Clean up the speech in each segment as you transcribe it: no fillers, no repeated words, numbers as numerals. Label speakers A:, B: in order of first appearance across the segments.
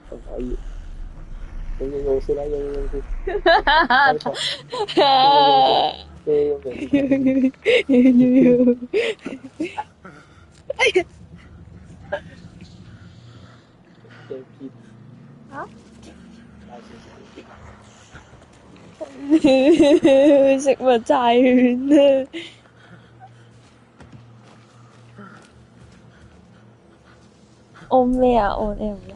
A: 很可以。勇士来，勇士，上场，勇士，先批
B: 啊？
A: 大猩猩。
B: 食物債券啊！按咩啊？按 M 咯。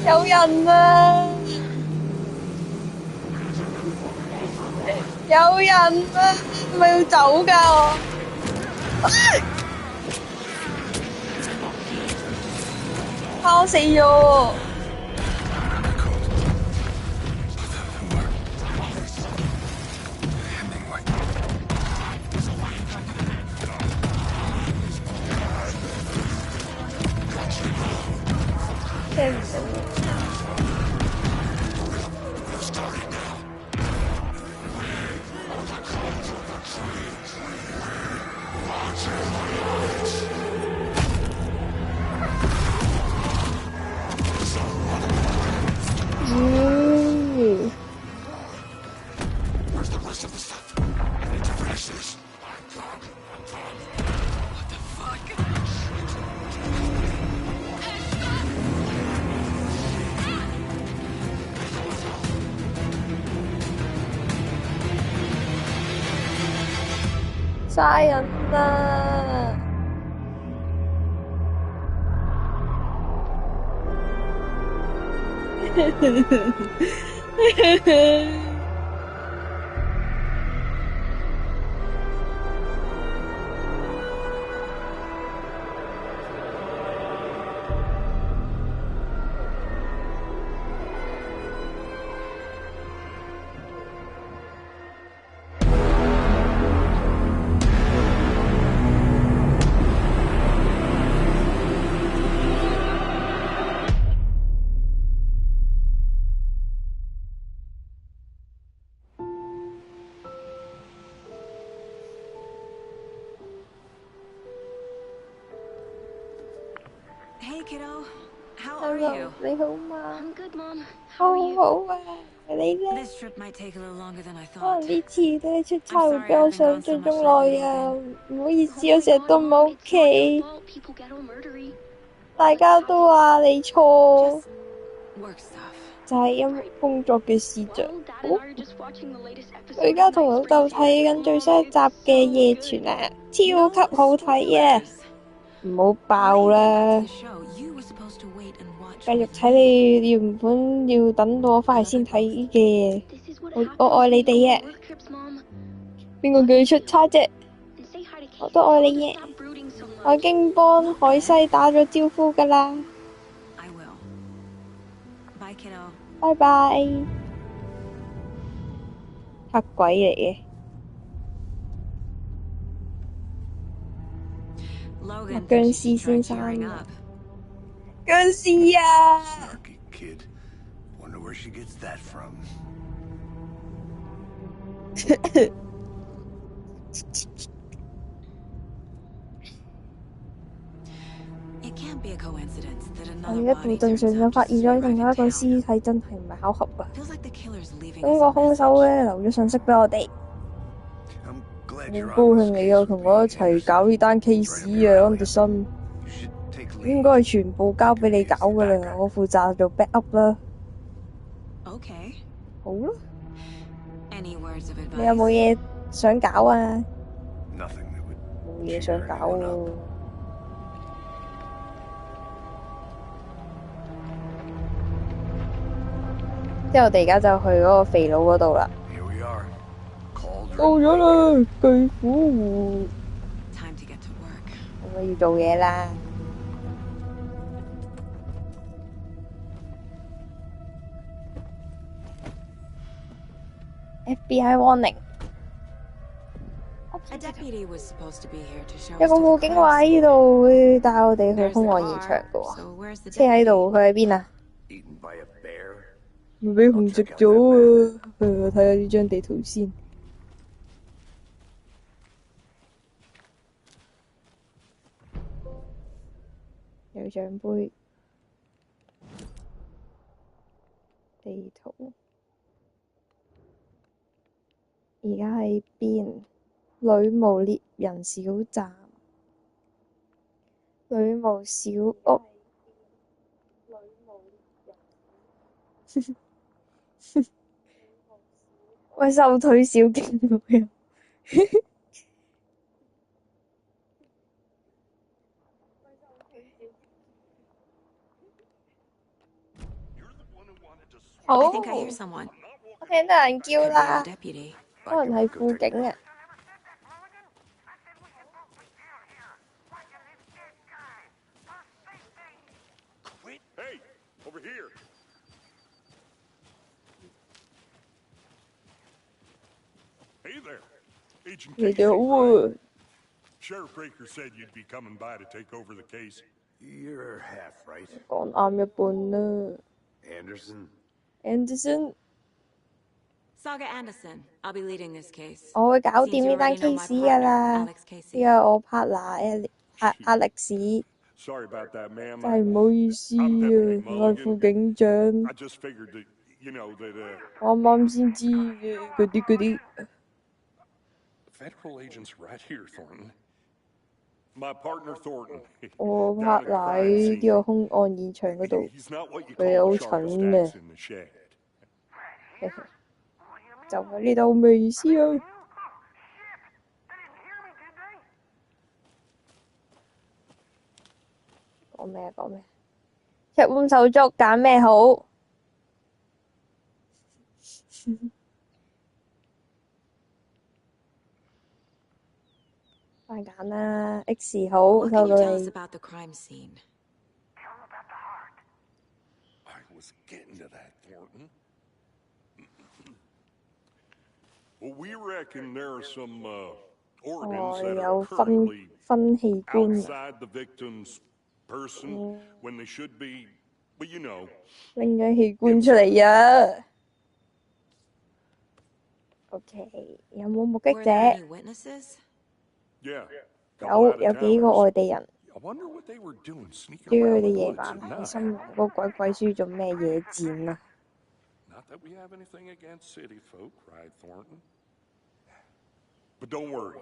B: 有人啊！有人啊！咪要走㗎我！拋死咗！聽唔到。殺人啊！Hey
C: kiddo, how are
B: Hello，
C: you?
B: 你好嗎？
C: I'm good, Mom.
B: 好
C: How are you?
B: 好啊！你呢？
C: This trip might take a little longer than I
B: 可能
C: thought.
B: 呢次咧出差會比我想象中耐啊！唔好意思，我成日都唔喺屋企，
C: People get all murdery.
B: 大家都話你錯，
C: Just work stuff.
B: 就係因為工作嘅事啫。
C: Well, Dad and I are just watching the latest
B: 我
C: episode
B: 而家
C: of
B: 同
C: Night
B: 老豆
C: Springs
B: 睇緊最新一集嘅《夜傳》啊，超級好睇啊！ 唔好爆啦，
C: The show, you were supposed to wait and watch
B: 繼續睇你原本要等到我返嚟先睇嘅。我愛你哋啊！ 邊個叫你出差啫？ 我都愛你嘅， 我已經幫海西打咗招呼㗎啦。
C: I will. Bye, kiddo.
B: 拜拜。黑鬼嚟嘅，
C: Logan
B: 僵
C: thinks you
B: 屍
C: should
B: 先
C: try
B: 生
C: gearing
B: 啊！
C: up.
B: 僵屍啊！
D: Snarky kid. Wonder where she gets that from.
C: It can't be a coincidence that
B: 我
C: another
B: 一步
C: body
B: 遁
C: turns
B: 上就
C: up
B: 發
C: just
B: 現
C: as
B: 咗
C: we
B: 另
C: arrive
B: 外一
C: in
B: 個
C: town.
B: 屍體，真係唔係巧合啊！
C: Feels like the killer's leaving
B: 咁
C: us
B: 個
C: a
B: 兇手
C: message.
B: 咧留咗信息俾我哋，
D: I'm glad
B: 好
D: you're
B: 高
D: on
B: 興
D: this
B: 你
D: case
B: 又
D: with
B: 同
D: me,
B: 我一齊搞呢單
D: Anderson.
B: case 啊，安德森。
D: You should take
B: 應該係全部交俾你搞㗎啦，我負責做 backup 啦。
C: Okay.
B: 好啦，
C: Any words of
B: 你有冇
C: advice?
B: 嘢想搞啊？
D: Nothing that would
B: 冇嘢
D: cheer
B: 想搞
D: anyone
B: 喎
D: up.。
B: 即係我哋而家就去嗰個肥佬嗰度啦。
D: Here we are.
B: 到咗啦，巨虎湖，
C: Time to get to work.
B: 我要做嘢啦。FBI warning，
C: A deputy was supposed to be here to show
B: 有
C: us
B: 個
C: to
B: 武
C: the
B: 警
C: crime
B: 話喺呢
C: scene.
B: 度會帶我哋去
C: There's
B: 兇
C: the
B: 案現場
C: car,
B: 㗎喎。
C: so where's the
B: 車喺
C: deputy?
B: 度，佢喺邊啊？
D: Eaten by a bear.
B: 咪俾熊食咗啊！我睇下呢張地圖先。有獎杯，地圖。而家喺邊？女巫獵人小站，女巫小屋。喂，瘦腿小徑喎又。好，
C: I think I hear someone.
B: 我聽到人叫
C: Could be
B: 啦
C: the，deputy.
B: 可能係輔警啊。
D: Hey, over here. Hey there, Agent
B: 你
D: Casey.
B: 哋好啊，
D: Sheriff Raker said you'd be coming by to take over the case. You're half right.
B: 講啱一半啦。
D: Anderson.
B: Anderson，
C: Saga Anderson. I'll be leading this case.
B: 我會搞掂
C: Seems
B: 呢
C: you
B: 單
C: already know my
B: case 㗎啦。
C: partner,
B: 呢
C: Alex
B: 個
C: Casey.
B: 係我 partner 阿力士，
D: Sorry about that, ma'am.
B: 真係唔好意思啊，
D: I'm Deputy
B: 我係副
D: Mulligan.
B: 警長。
D: I just figured that, you know, that,
B: 我啱啱先知嘅嗰啲。
D: federal agents right here, Thornton. My partner Thornton.
B: 我
D: Down at
B: partner
D: crime
B: 喺
D: scene.
B: 呢個兇案現場嗰度，
D: He's not what you
B: 佢
D: call
B: 好
D: the
B: 蠢
D: sharpest
B: 嘅
D: axe，in the shed.
B: 就喺呢度咩意思啊？講咩啊？講咩？劇本手足揀咩好？快揀啦 ！X 好，
C: What
B: 收
C: can you
B: 到
C: tell us
B: 你。
C: about the crime scene?
D: I was getting to that, Thornton. Well, we reckon there are some
B: 哦，
D: organs that
B: 有
D: are
B: 分
D: currently
B: 器官啊！
D: outside the victim's person when they should be, well, you know.
B: 拎咗器官出嚟啊 ！OK， 有冇目擊
C: Were
B: 者？
C: there any witnesses?
D: Yeah.
B: 有幾個外地人，
D: I wonder what they were doing
B: 知
D: sneaking
B: 佢
D: around
B: 哋
D: the
B: 夜
D: woods
B: 晚
D: at
B: 喺
D: night.
B: 森林嗰鬼書做咩野戰啊？
D: Not that we have anything against city folk, cried Thornton. But don't worry.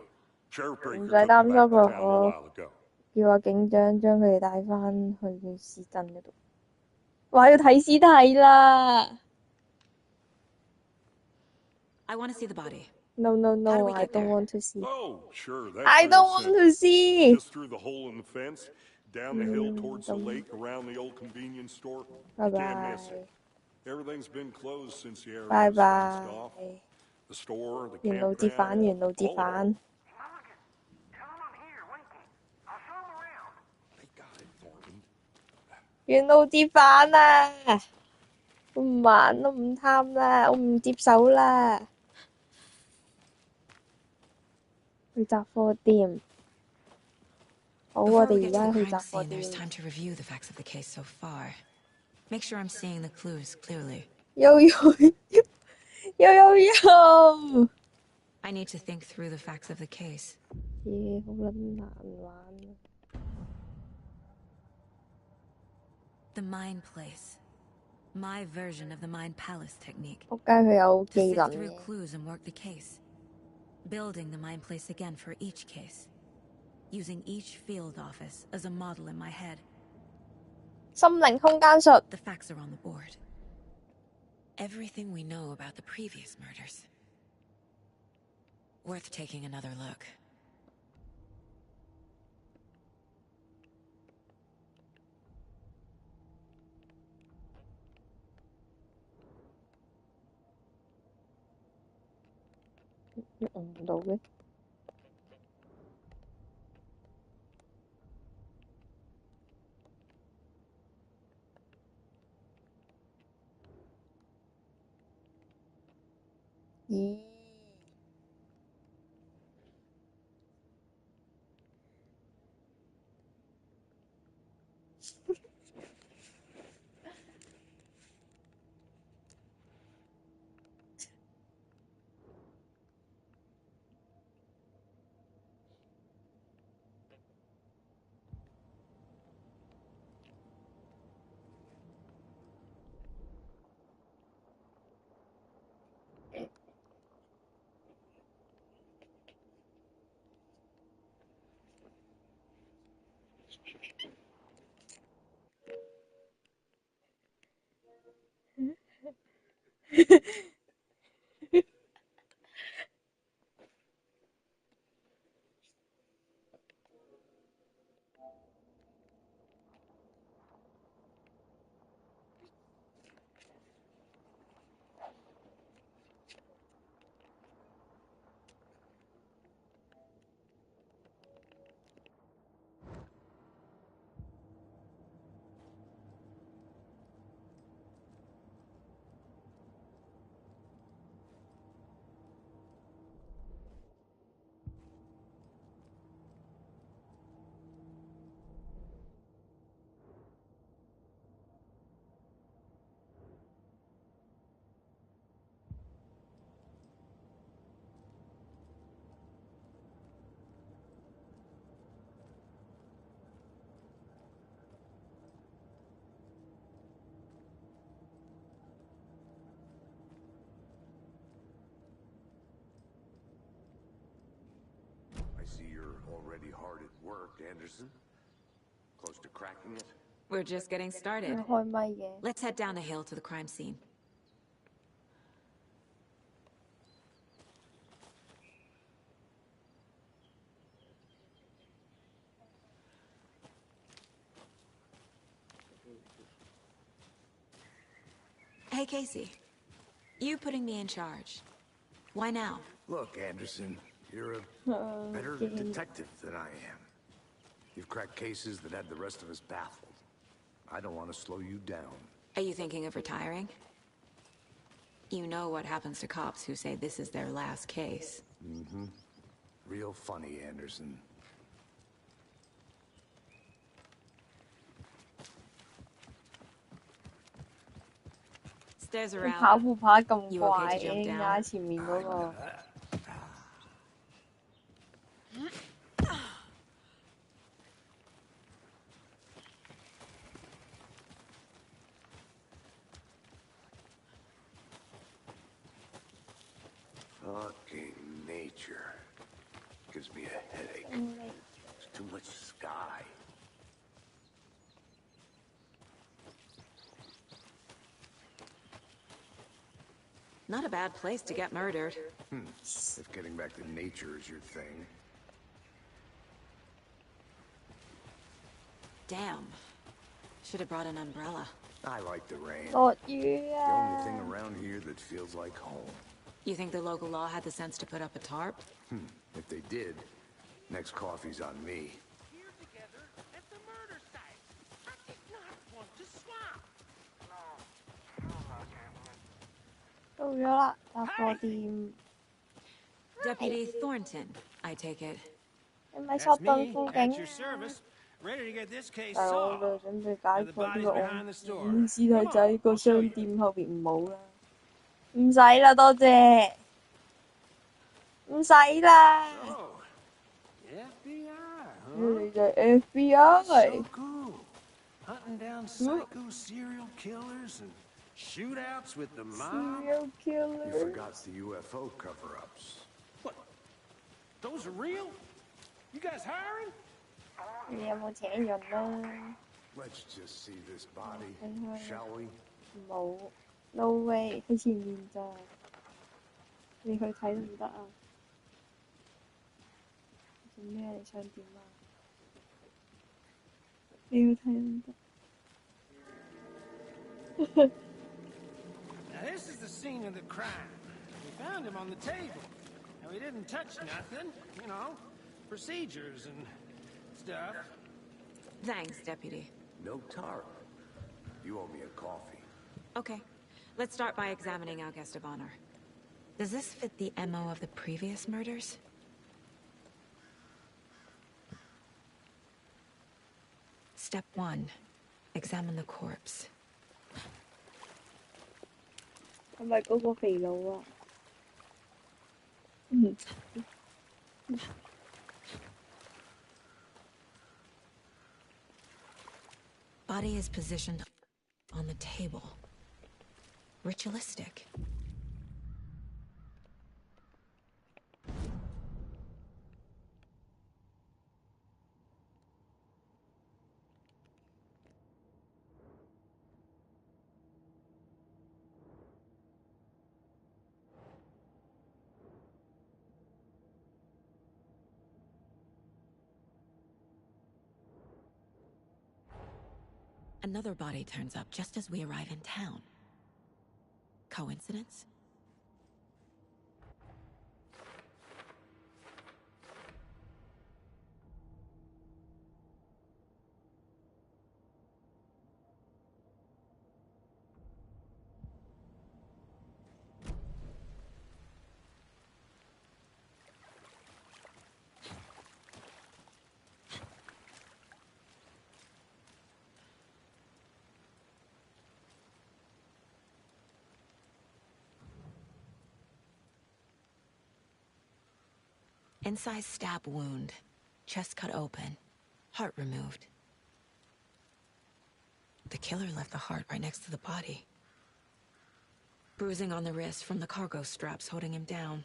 D: Sheriff Breaker
B: 唔使
D: took
B: 擔
D: them
B: 心
D: back to
B: 啊！
D: town a
B: 我
D: while ago.
B: 叫阿警長將佢哋帶返去市鎮嗰度。話要睇屍體啦
C: I want to see the body.
B: ！No no
C: How do
B: no，
C: we
B: I
C: get
B: don't
C: there?
B: want to see.
D: Oh, sure. That's
B: I
D: real
B: don't want
D: simple.
B: to see.
D: Just through the hole in the fence, down the hill towards the lake, around the old convenience store.
B: Bye
D: You can't miss
B: bye.
D: it. Everything's been closed since the area
B: Bye
D: was fenced off.
B: bye.
D: The store, the
B: 沿路折返，沿
D: campground,
B: 路折
D: all of
B: 返
D: it.。They got it, Thornton.
B: 沿路折返啊！我唔玩，我唔貪啦，我唔接手啦。去雜貨店。好，我
C: Before we
B: 哋
C: get
B: 而
C: to
B: 家
C: the
B: 去
C: crime
B: 雜貨
C: scene,
B: 店。
C: there's time to review the facts of the case so far. Make sure I'm seeing the clues clearly.
B: 有有
C: I need to think through the facts of the case.
B: 嘢好撚難玩啊！
C: The Mind Place. My version of the Mind Palace technique.
B: 仆街佢有
C: To
B: 技
C: sift
B: 能
C: through
B: 嘅。
C: clues and work the case. Building the Mind Place again for each case. Using each field office as a model in my head.
B: 心靈空間術
C: The facts are on the board. Everything we know about the previous murders. Worth taking another look.
B: 用唔到嘅。咦？Already
E: hard at work, Anderson. Close to cracking it?
C: We're just getting started.
B: 開咪嘅。
C: Let's head down the hill to the crime scene. Hey, Casey. You putting me in charge. Why now?
E: Look, Anderson, you're a better detective than I am. You've cracked cases that had the rest of us baffled. I don't want to slow you down.
C: Are you thinking of retiring? You know what happens to cops who say this is their last case.
E: Mm-hmm. Real funny, Anderson.
C: Stairs
B: 佢
C: are
B: 跑
C: out.
B: 步跑得咁
C: You
B: 怪
C: okay to
B: 嘅，
C: jump down?
B: 壓前面嗰個。
E: Fucking nature. Gives me a headache. There's too much sky.
C: Not a bad place to get murdered.
E: If getting back to nature is your thing.
C: Damn. Should have brought an umbrella.
E: I like the rain.
B: 落雨
E: The
B: 啊！
E: only thing around here that feels like home.
C: You think the local law had the sense to put up a tarp?
E: If they did, next coffee's on me.
F: Here together at the murder site. I did not want to swap.
B: 到咗啦，雜貨店。
C: Deputy Thornton, I take it.
B: 你咪索頓風
F: At
B: 景
F: your
B: 啊！
F: service. Ready to get this case
B: 大佬，我
F: solved.
B: 就準備解決呢個案
F: the
B: 件。
F: store.
B: 屍體仔個商店後邊唔好啦，唔使啦，多謝，唔使啦。
F: Oh, FBI,
B: 你就係 FBI。
F: So cool. Hunting down psycho serial killers and shootouts with the mob.
B: Serial
E: You
B: killer。
E: forgot the UFO cover-ups.
F: What? Those are real? You guys hiring?
B: 你有冇請人啊？
E: Let's just see this body, shall we?
B: 冇 no way 喺前面咋，你去睇得唔得啊？做咩你想點啊？你去睇得唔得？
F: Now this is the scene of the crime. We found him on the table. Now he didn't touch nothing, you know, procedures and stuff.
C: Thanks, Deputy.
E: No Tara. You owe me a coffee.
C: Okay, let's start by examining our guest of honor. Does this fit the MO of the previous murders? Step 1. Examine the corpse.
B: 係咪嗰個肥佬啊？
C: Body is positioned on the table. Ritualistic. Another body turns up just as we arrive in town. Coincidence? Incise stab wound. Chest cut open. Heart removed. The killer left the heart right next to the body. Bruising on the wrist from the cargo straps holding him down.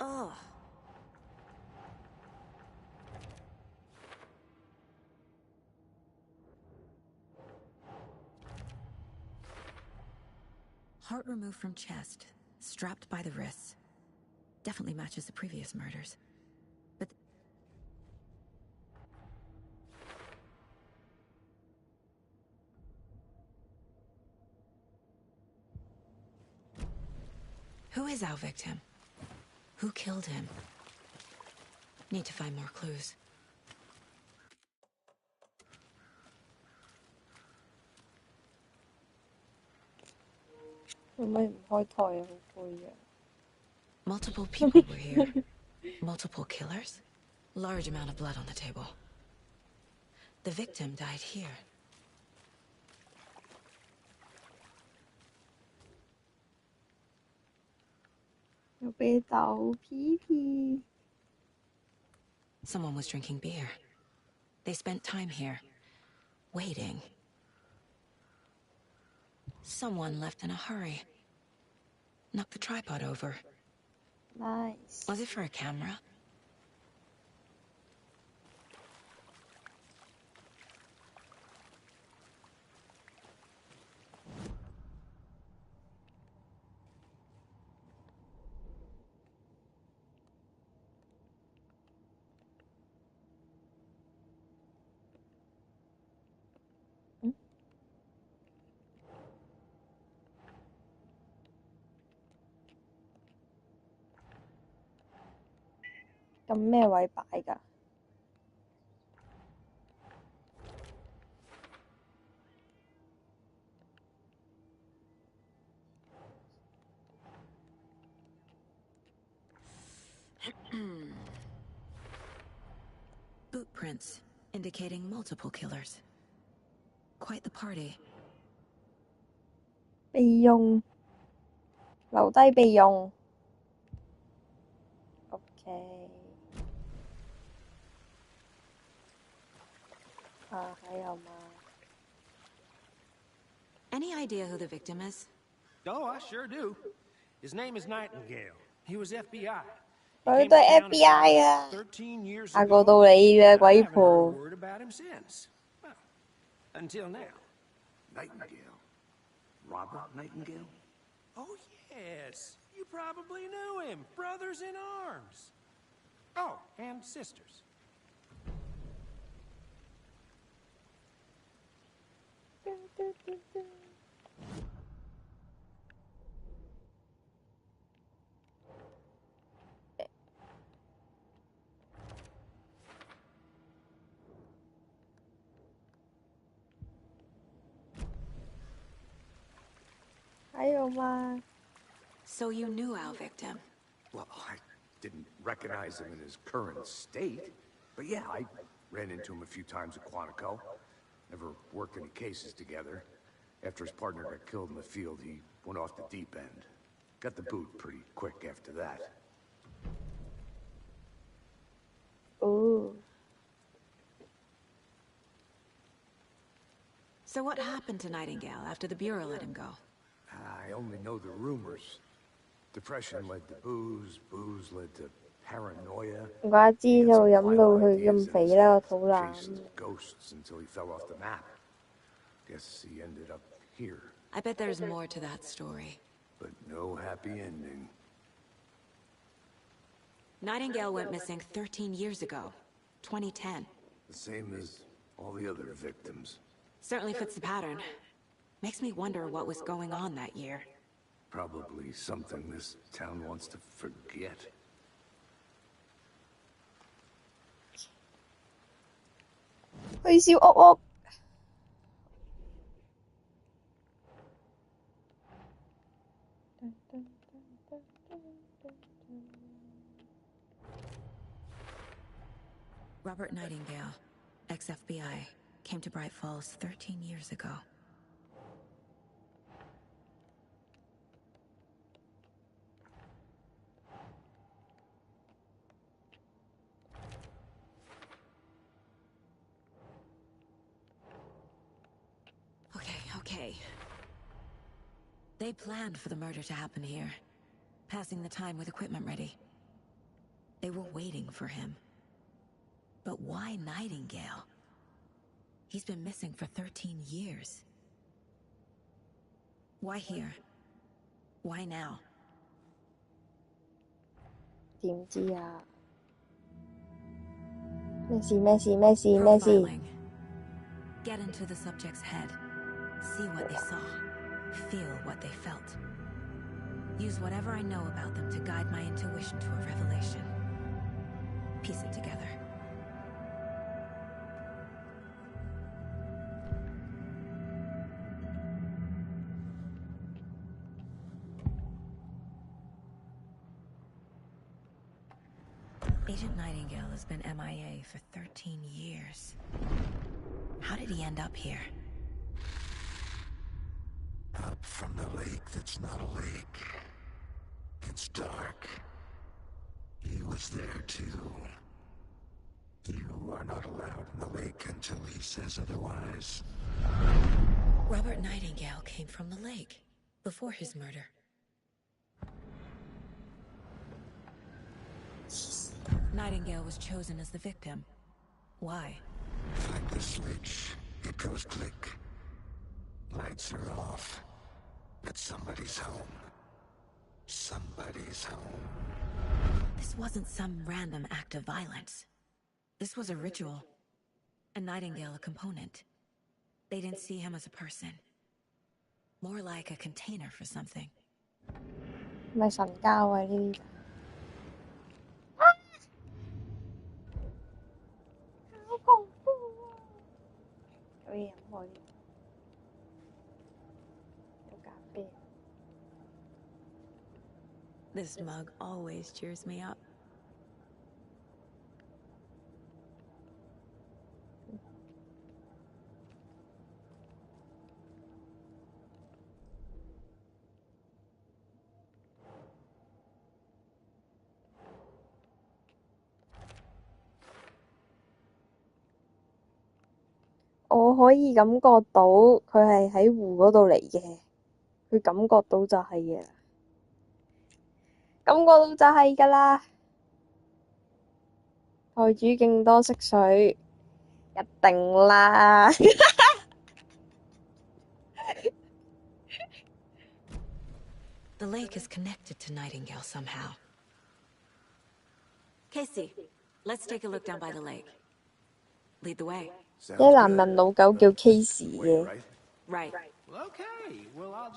C: Ugh. Heart removed from chest, strapped by the wrists. Definitely matches the previous murders. But who is our victim? Who killed him? Need to find more clues.
B: 做咩唔開台啊？好攰啊！
C: Multiple people were here. Multiple killers? Large amount of blood on the table. The victim died here.
B: 有啤酒皮皮。
C: Someone was drinking beer. They spent time here, waiting. Someone left in a hurry. Knocked the tripod over.
B: Nice。
C: Was it for a camera?
B: 咁咩位擺㗎
C: ？Boot prints indicating multiple killers. Quite the party.
B: 備用，留低備用。OK。啊，還有嗎？
C: Any idea who the victim is?
F: Oh, I sure do. His name is Nightingale. He was FBI.
B: 佢都係 FBI 啊！
F: 13 years
B: 下個
F: ago.
B: 到你啦，
F: I
B: 鬼
F: haven't heard a
B: 婆！
F: word about him since. Well, until now.
E: Nightingale? Robert Nightingale?
F: Oh, yes. You probably knew him. Brothers in arms. Oh, and sisters.
B: 還有嗎？
C: So you knew our victim.
E: Well, I didn't recognize him in his current state. But yeah, I ran into him a few times at Quantico. Never worked any cases together. After his partner got killed in the field, he went off the deep end. Got the boot pretty quick after that.
B: Oh.
C: So what happened to Nightingale after the Bureau let him go?
E: I only know the rumors. Depression led to booze, booze led to paranoia.
B: 唔怪之就飲到佢咁肥啦，個肚腩。
E: Chased ghosts until he fell off the map. Guess he ended up here.
C: I bet there's more to that story.
E: But no happy ending.
C: Nightingale went missing 13 years ago, 2010.
E: The same as all the other victims.
C: Certainly fits the pattern. Makes me wonder what was going on that year.
E: Probably something this town wants to forget.
C: Robert Nightingale, ex-FBI, came to Bright Falls 13 years ago. Okay. They planned for the murder to happen here, passing the time with equipment ready. They were waiting for him. But why Nightingale? He's been missing for 13 years. Why here? Why now?
B: 點知啊？咩事？
C: Profiling. Get into the subject's head. See what they saw. Feel what they felt. Use whatever I know about them to guide my intuition to a revelation. Piece it together. Agent Nightingale has been MIA for 13 years. How did he end up here?
G: Up from the lake that's not a lake. It's dark. He was there too. You are not allowed in the lake until he says otherwise.
C: Robert Nightingale came from the lake before his murder. Nightingale was chosen as the victim. Why?
G: Like the switch, it goes click. Lights are off. But somebody's home. Somebody's home.
C: This wasn't some random act of violence. This was a ritual. And Nightingale a component. They didn't see him as a person. More like a container for something.
B: 咪神交啊呢啲。有嘢飲可以，有咖啡。
C: This mug always cheers me up.
B: 我可以感覺到佢係喺湖嗰度嚟嘅，佢感覺到就係嘅啦，感覺到就係㗎啦。台主勁多色水，一定啦。
C: The lake is connected to Nightingale somehow. Casey, let's take a look down by the lake. Lead the way.
B: 啲男人老狗叫 Casey 嘅。
C: Right.
F: Well, okay. Well, I'll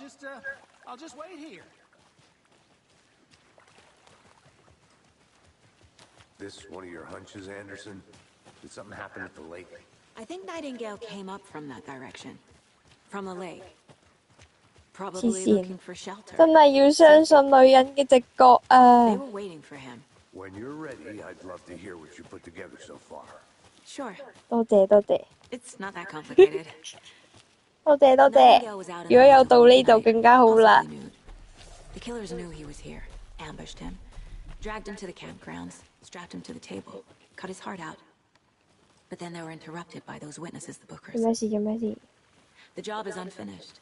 F: just wait here.
E: This one of your hunches, Anderson? Did something happen at the lake?
C: I think Nightingale came up from that direction. From the lake.
B: 黐
C: Probably
B: 線，
C: looking for shelter.
B: 真係要相信女人嘅直覺啊！
C: They were waiting for him.
E: When you're ready, I'd love to hear what you put together so far.
C: Sure.
B: 多謝多謝
C: It's not that complicated.
B: 多謝多謝，
C: Nightingale was out in
B: 如果
C: the
B: 有
C: woods
B: 道
C: alone
B: 理
C: at
B: 就
C: night,
B: 更加好啦。
C: possibly nude. The killers knew he was here, ambushed him, dragged him to the campgrounds, strapped him to the table, cut his heart out. But then they were interrupted by those witnesses, the
B: 做
C: bookers.
B: 咩事？做咩事？
C: The job is unfinished.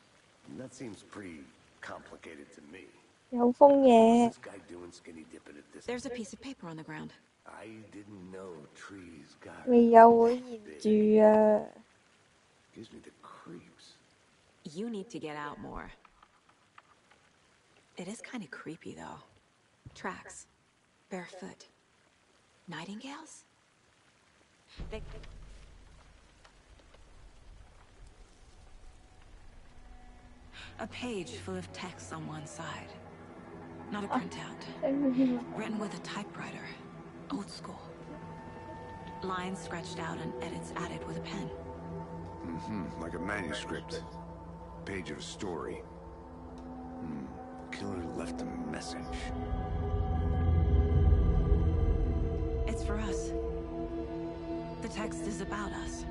E: That seems pretty complicated to me.
B: 有風
E: What's
B: 嘢，
E: this guy doing skinny dipping at this?
C: There's a piece of paper on the ground.
E: I didn't know trees got
B: 未有會延住啊！
E: gives me the creeps.
C: You need to get out more. It is kind of creepy, though. Tracks. Barefoot. Nightingales? They... A page full of text on one side. Not a printout. Written with a typewriter. Old school. Lines scratched out and edits added with a pen.
E: Like a manuscript. Page of a story. Killer left a message.
C: It's for us. The text is about us.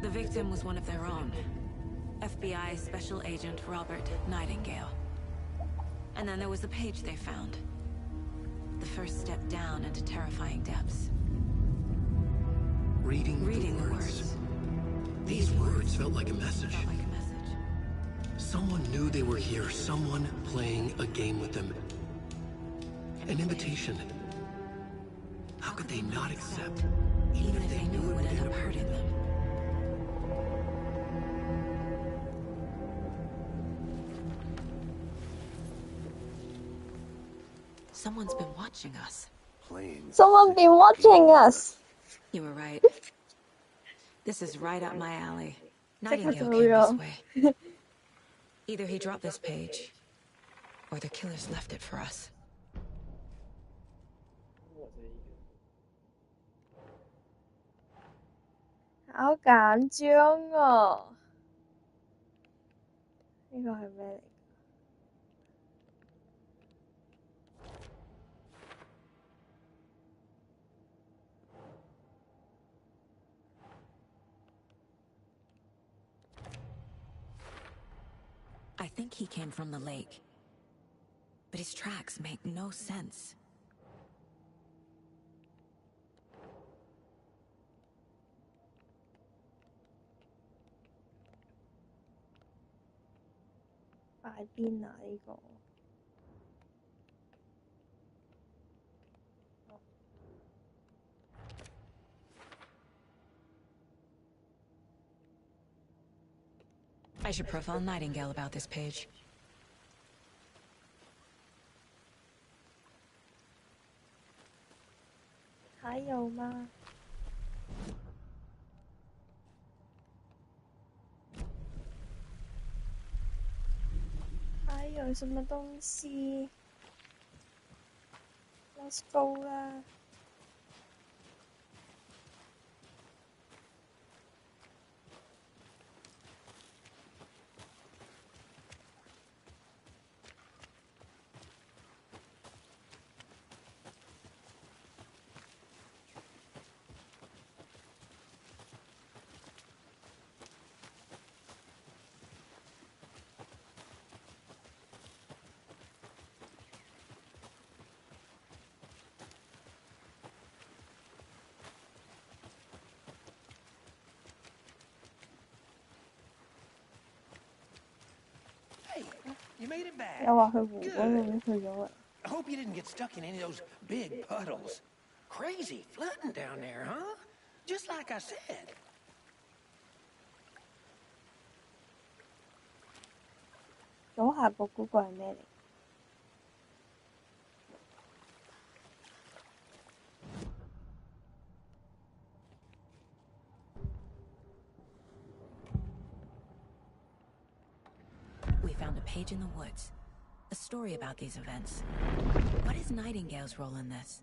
C: The victim was one of their own. FBI Special Agent Robert Nightingale. And then there was the page they found. The first step down into terrifying depths.
H: Reading the words. These words felt like a message. Someone knew they were here, someone playing a game with them. An invitation. How could they not accept, even if they knew it would end up hurting them?
C: Someone's been watching us.
B: Someone been watching us.
C: You were right. This is right up my alley. Nightingale came
B: Secretarial.
C: this way. Either he dropped this page, or the killers left it for us.
B: 好緊張啊！呢個係咩嚟？
C: I think he came from the lake. But his tracks make no sense.
B: Phải邊啊？呢個
C: I should profile Nightingale about this page.
B: 還有嗎？還有什麼東西 ？Let's go 啦！
F: You made it back.
B: 有話去湖嗰度
F: Good.
B: 都去咗啦。
F: I hope you didn't get stuck in any of those big puddles. Crazy flooding down there, huh? Just like I said.
B: 左下角嗰個係咩嚟？We
C: found a page in the woods. A story about these events. What is Nightingale's role in this?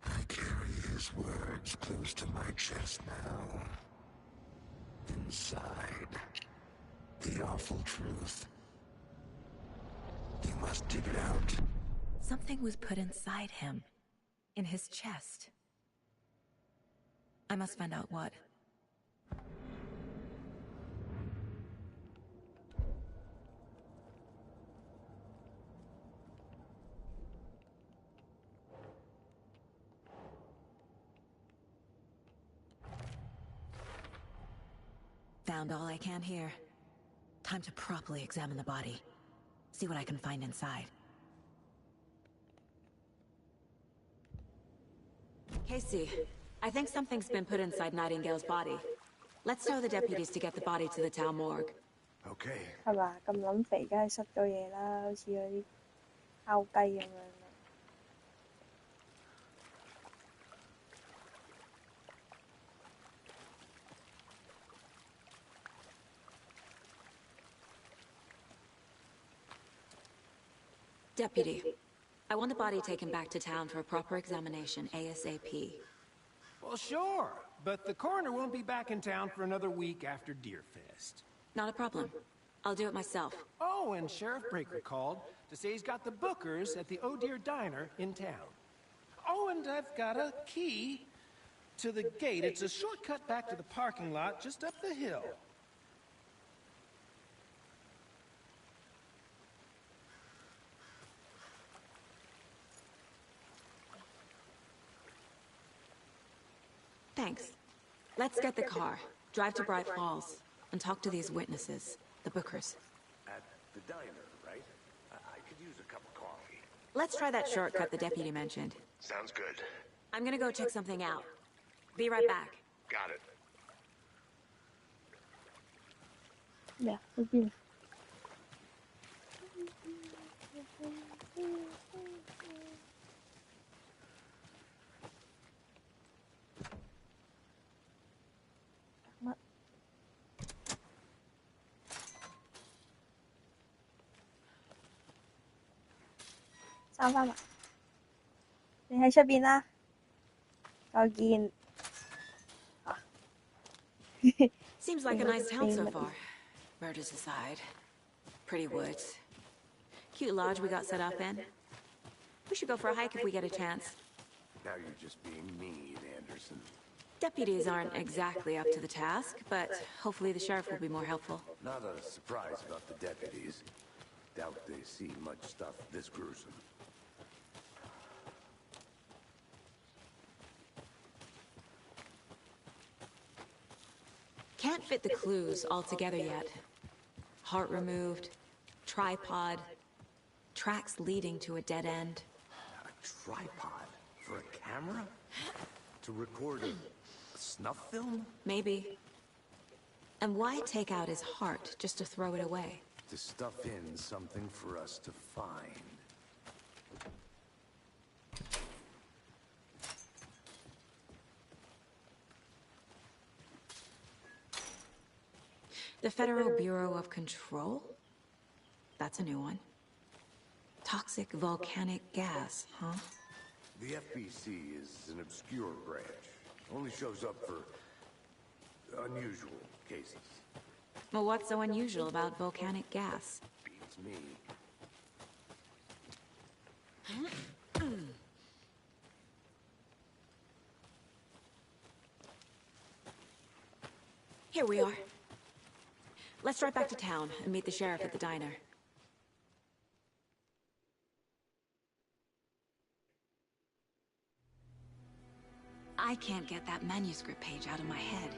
G: I carry his words close to my chest now. Inside, the awful truth. You must dig it out.
C: Something was put inside him. In his chest. I must find out what. Found all I can here. Time to properly examine the body. See what I can find inside. Casey, I think something's been put inside Nightingale's body. Let's tell the deputies to get the body to the town morgue.
E: Okay.
B: 係嘛？咁撚肥，梗係塞咗嘢啦，好似嗰啲烤雞咁樣。
C: Deputy, I want the body taken back to town for a proper examination ASAP.
F: Well, sure. But the coroner won't be back in town for another week after Deerfest.
C: Not a problem. I'll do it myself.
F: Oh, and Sheriff Breaker called to say he's got the bookers at the Oh Dear Diner in town. Oh, and I've got a key to the gate. It's a shortcut back to the parking lot just up the hill.
C: Thanks. Let's get the car, drive to Bright Falls, and talk to these witnesses, the bookers.
E: At the diner, right? I could use a cup of coffee.
C: Let's try that shortcut the deputy mentioned.
E: Sounds good.
C: I'm gonna go check something out. Be right back.
E: Got it.
B: 咩啊？去邊？乜？閂返埋。你喺出邊啦。再見。啊
C: Seems like a nice town so far. Murders aside. Pretty woods. Cute lodge we got set up in. We should go for a hike if we get a chance.
E: Now you're just being mean, Anderson.
C: Deputies aren't exactly up to the task, but hopefully the sheriff will be more helpful.
E: Not a surprise about the deputies. Doubt they see much stuff this gruesome.
C: Can't fit the clues all together yet. Heart removed, tripod, tracks leading to a dead end.
E: A tripod? For a camera? To record a snuff film?
C: Maybe. And why take out his heart just to throw it away?
E: To stuff in something for us to find.
C: The Federal Bureau of Control? That's a new one. Toxic volcanic gas, huh?
E: The FBC is an obscure branch. Only shows up for unusual cases.
C: Well, what's so unusual about volcanic gas?
E: Beats me.
C: Here we are. Let's drive back to town and meet the sheriff at the diner. I can't get that manuscript page out of my head.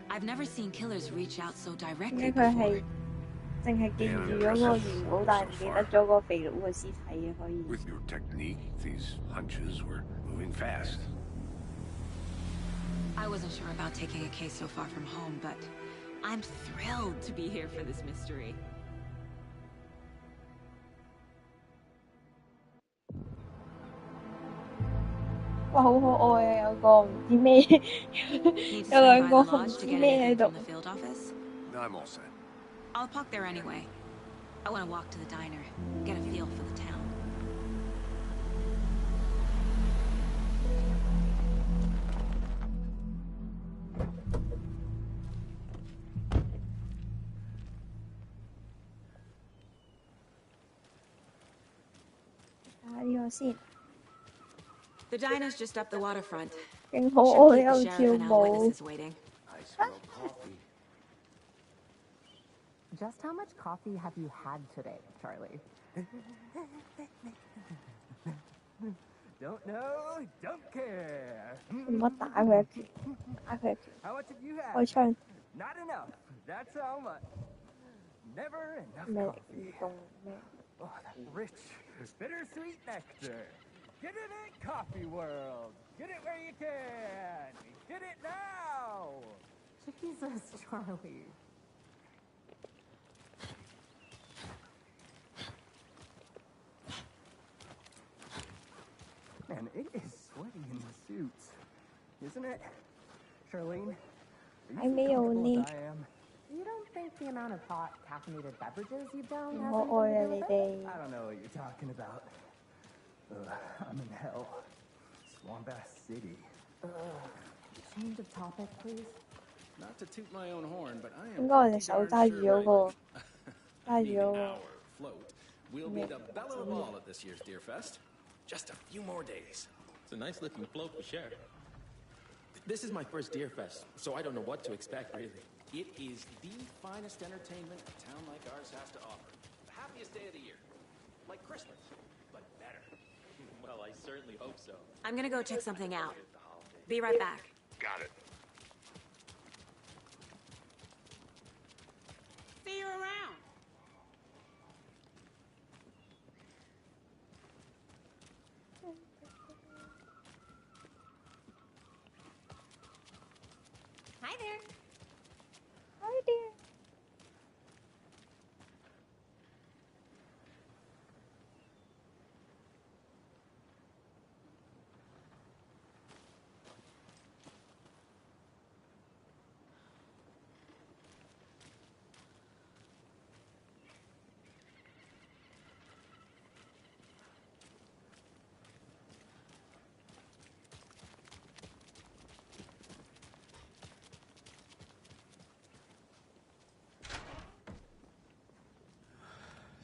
C: I've never seen killers reach out so
B: 點
C: directly
B: 解佢係
C: before.
B: 淨係記
E: Damn
B: 住咗個
E: impressive
B: 元寶，
E: so
B: 但係唔記得
E: far.
B: 咗個肥佬嘅屍體嘅可以。
E: With your technique, these hunches were moving fast.
C: I wasn't sure about taking a case so far from home, but I'm thrilled to be here for this mystery.
B: Wow, 好可愛啊！有個唔知咩，
C: Need to
B: 有
C: swing
B: 兩
C: by
B: 個
C: the
B: 唔
C: lodge to
B: 知
C: get
B: 咩喺
C: anything
B: 度
C: from。the field office?
E: No, I'm all set.
C: I'll park there anyway. I want to walk to the diner, get a feel for the town. The diner's just up the waterfront.
B: 勁可
C: Should
B: 愛
C: keep the
B: 喺度
C: sheriff
B: 跳
C: and
B: 舞。
C: eyewitnesses waiting.
E: I smell coffee.
I: Just how much coffee have you had today, Charlie?
J: Don't know, don't care.
B: 唔好打佢一拳，打佢一拳。
J: How much have you had?
B: 開槍
J: Not enough. That's how much. Never enough
B: 咩
J: coffee.
B: 移動咩？
J: Oh, that rich, bittersweet nectar. Get it in Coffee World. Get it where you can. Get it now.
I: Jesus, Charlie.
J: Man, it is sweaty in the suits, isn't it? Charlene, are you as
B: 還沒有
J: comfortable
B: 呢
J: as I am?
I: You don't think the amount of hot caffeinated beverages you've downed
B: 勁
I: has
B: 可愛啊！
I: anything
B: 你
I: to do with it?
B: 哋
J: I don't know what you're talking about. I'm in hell. Swamp Ass City.
I: Change of topic, please.
K: Not to toot my own horn, but I
B: 應
K: am
B: 該我隻
K: pretty
B: 手
K: darn
B: 揸住
K: sure
B: 嗰個，揸住
K: meaning
B: 嗰個
K: our float will be the belle of the ball at this year's Deer Fest. Just a few more days.
L: It's a nice looking float for sure. This is my first Deer Fest, so I don't know what to expect, really.
K: It is the finest entertainment a town like ours has to offer. The happiest day of the year. Like Christmas, but better.
L: Well, I certainly hope so.
C: I'm gonna go check something out. Be right back.
E: Got it.
C: See you around. Hi there.
B: Hi there.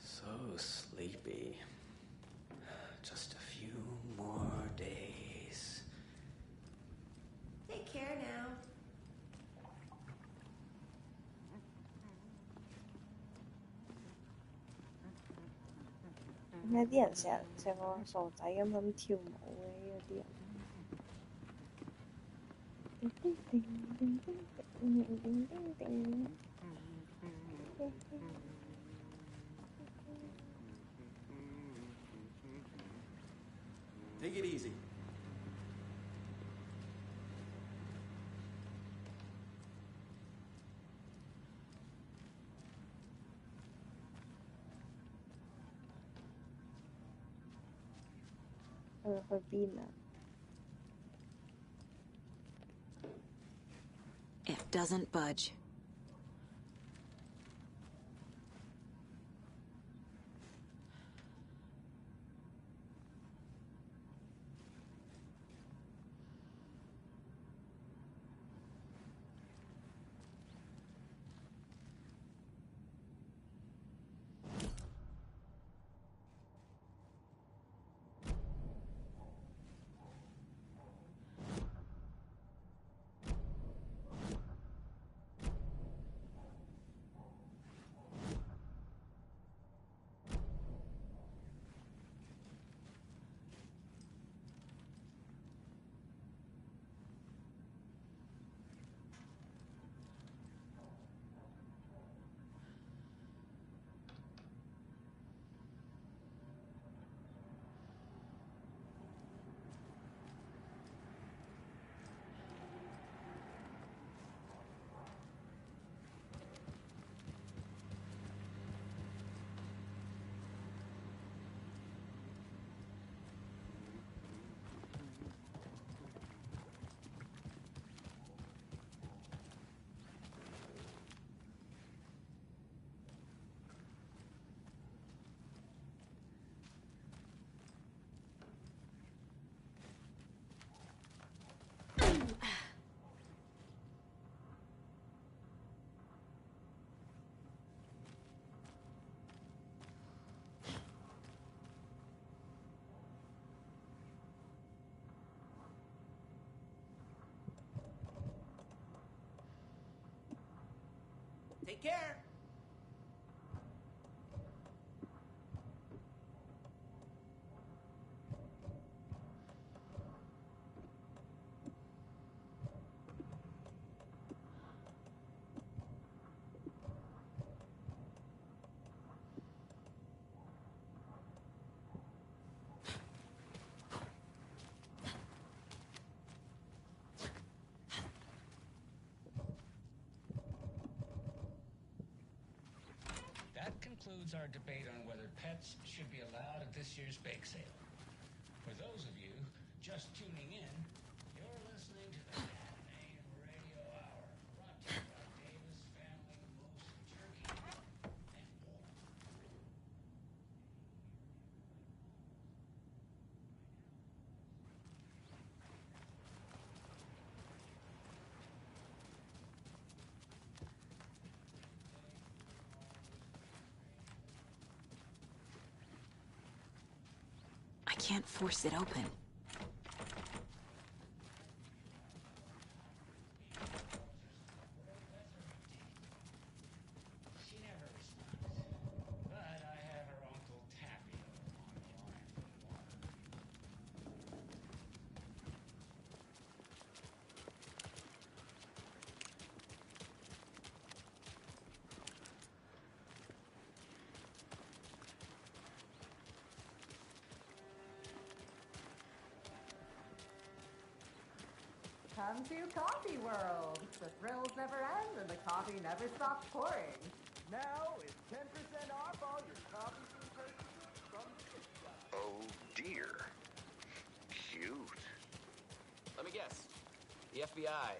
L: So sleepy. Just a few more days.
C: Take care now.
B: 點解啲人成個傻仔咁跳舞嘅呢啲人？
L: Take it easy.
C: It doesn't budge.
K: Take care.
M: That concludes our debate on whether pets should be allowed at this year's bake sale. For those of you just tuning in, you're listening to the Anime Radio Hour, brought to you by Davis Family Moose Jerky and more.
C: I can't force it open.
M: She never responds, but I have her Uncle Tappy on the line for the water.
I: Come to Coffee World. The thrills never end and the coffee never stops pouring.
J: Now it's 10% off all your coffee bean purchases from the gift shop.
E: Oh dear. Cute.
K: Let me guess. The FBI.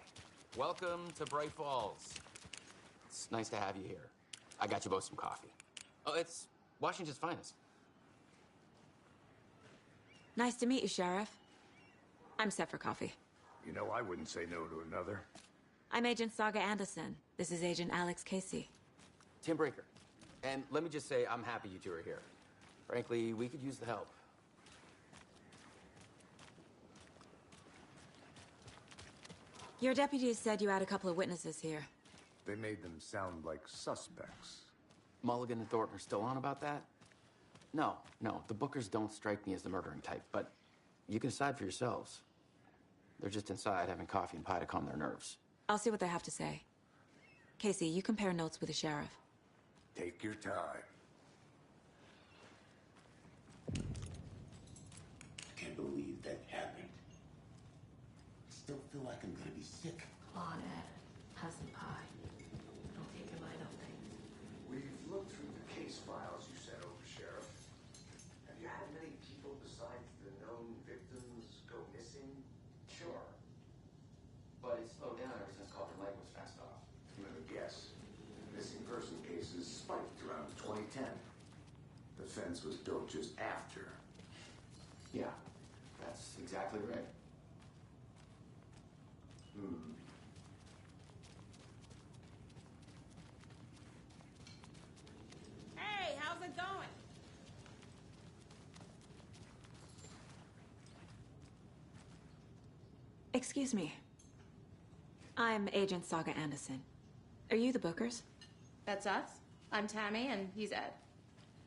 K: Welcome to Bright Falls. It's nice to have you here. I got you both some coffee. Oh, it's Washington's finest.
C: Nice to meet you, Sheriff. I'm set for coffee.
E: You know, I wouldn't say no to another.
C: I'm Agent Saga Anderson. This is Agent Alex Casey.
K: Tim Breaker. And let me just say, I'm happy you two are here. Frankly, we could use the help.
C: Your deputies said you had a couple of witnesses here.
E: They made them sound like suspects.
K: Mulligan and Thornton are still on about that? No, the Bookers don't strike me as the murdering type, but you can decide for yourselves. They're just inside having coffee and pie to calm their nerves.
C: I'll see what they have to say. Casey, you compare notes with the sheriff.
E: Take your time.
G: Can't believe that happened. Still feel like I'm gonna be sick.
C: Claudette, have some pie. Don't take your mind off things.
E: We've looked through the case files you sent over, Sheriff. Have you had many people besides the known victims go missing?
K: Sure. But it's slowed down ever since Calder Lake was fenced off.
E: Let me guess. Missing person cases spiked around 2010. The fence was built just after.
K: Yeah, that's exactly right.
N: Hey, how's it going?
C: Excuse me. I'm Agent Saga Anderson. Are you the Bookers?
N: That's us. I'm Tammy, and he's Ed.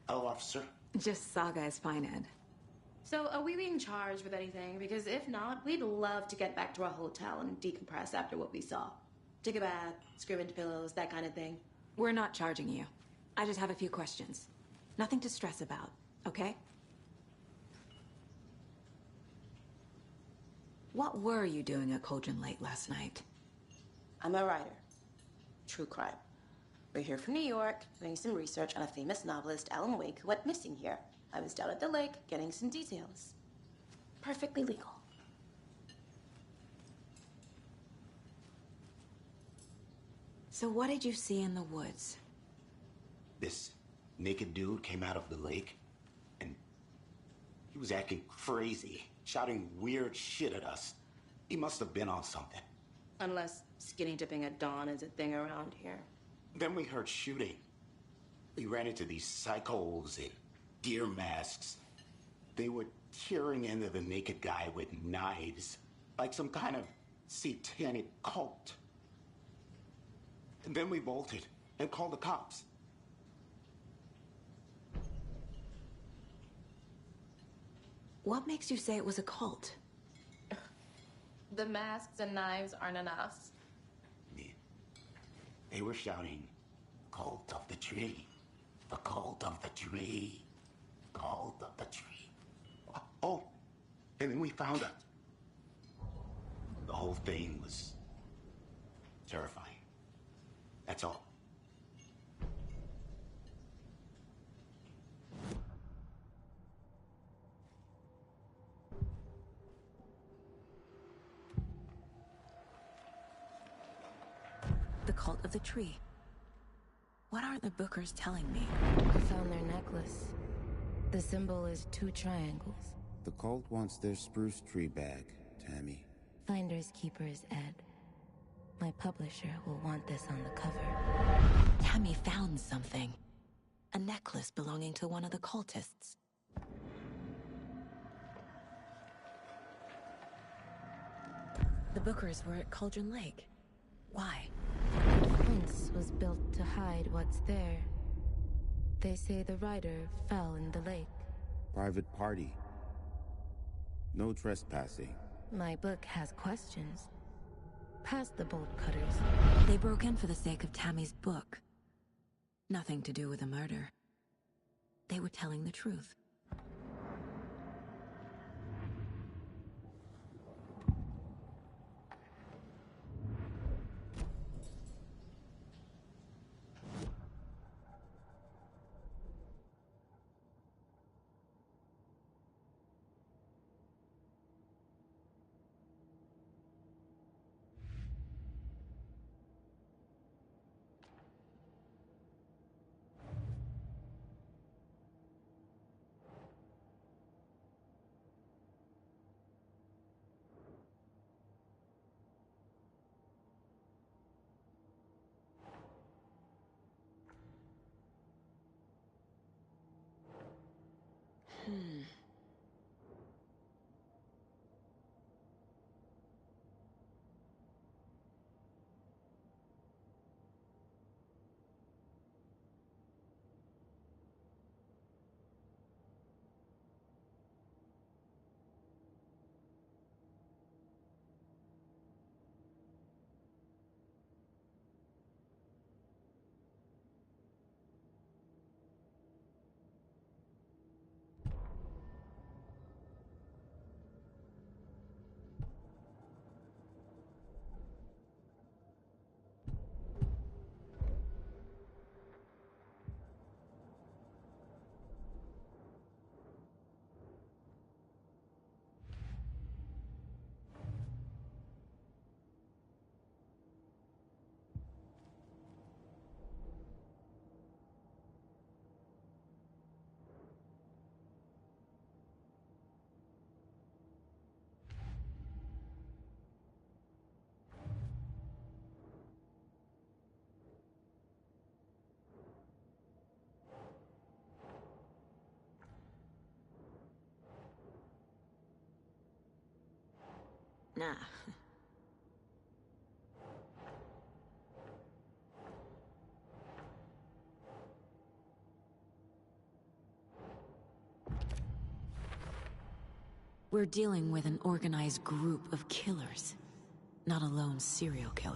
G: Hello, officer.
C: Just Saga is fine, Ed.
N: So, are we being charged with anything? Because if not, we'd love to get back to our hotel and decompress after what we saw. Take a bath, scream into pillows, that kind of thing.
C: We're not charging you. I just have a few questions. Nothing to stress about, okay? What were you doing at Cauldron Lake last night?
N: I'm a writer. True crime. We're here from New York, doing some research on a famous novelist, Alan Wake, who went missing here. I was down at the lake, getting some details. Perfectly legal.
C: So what did you see in the woods?
G: This naked dude came out of the lake, and he was acting crazy, shouting weird shit at us. He must have been on something.
N: Unless skinny dipping at dawn is a thing around here.
G: Then we heard shooting. We ran into these psychos in deer masks. They were tearing into the naked guy with knives, like some kind of satanic cult. And then we bolted.
O: and call the cops.
C: What makes you say it was a cult?
N: The masks and knives aren't enough.
O: They were shouting, "Cult of the tree, the cult of the tree, cult of the tree." Oh, and then we found it. The whole thing was terrifying. That's all.
C: The cult of the tree. What aren't the Bookers telling me?
P: I found their necklace. The symbol is 2 triangles.
Q: The cult wants their spruce tree back, Tammy.
P: Finders keepers, Ed. My publisher will want this on the cover.
C: Tammy found something. A necklace belonging to one of the cultists. The Bookers were at Cauldron Lake. Why?
P: The fence was built to hide what's there. They say the rider fell in the lake.
Q: Private party. No trespassing.
P: My book has questions. Past the bolt cutters.
C: They broke in for the sake of Tammy's book. Nothing to do with the murder. They were telling the truth. Nah. We're dealing with an organized group of killers, not a lone serial killer.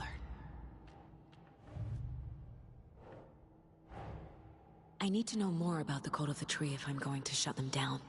C: I need to know more about the Cult of the Tree if I'm going to shut them down.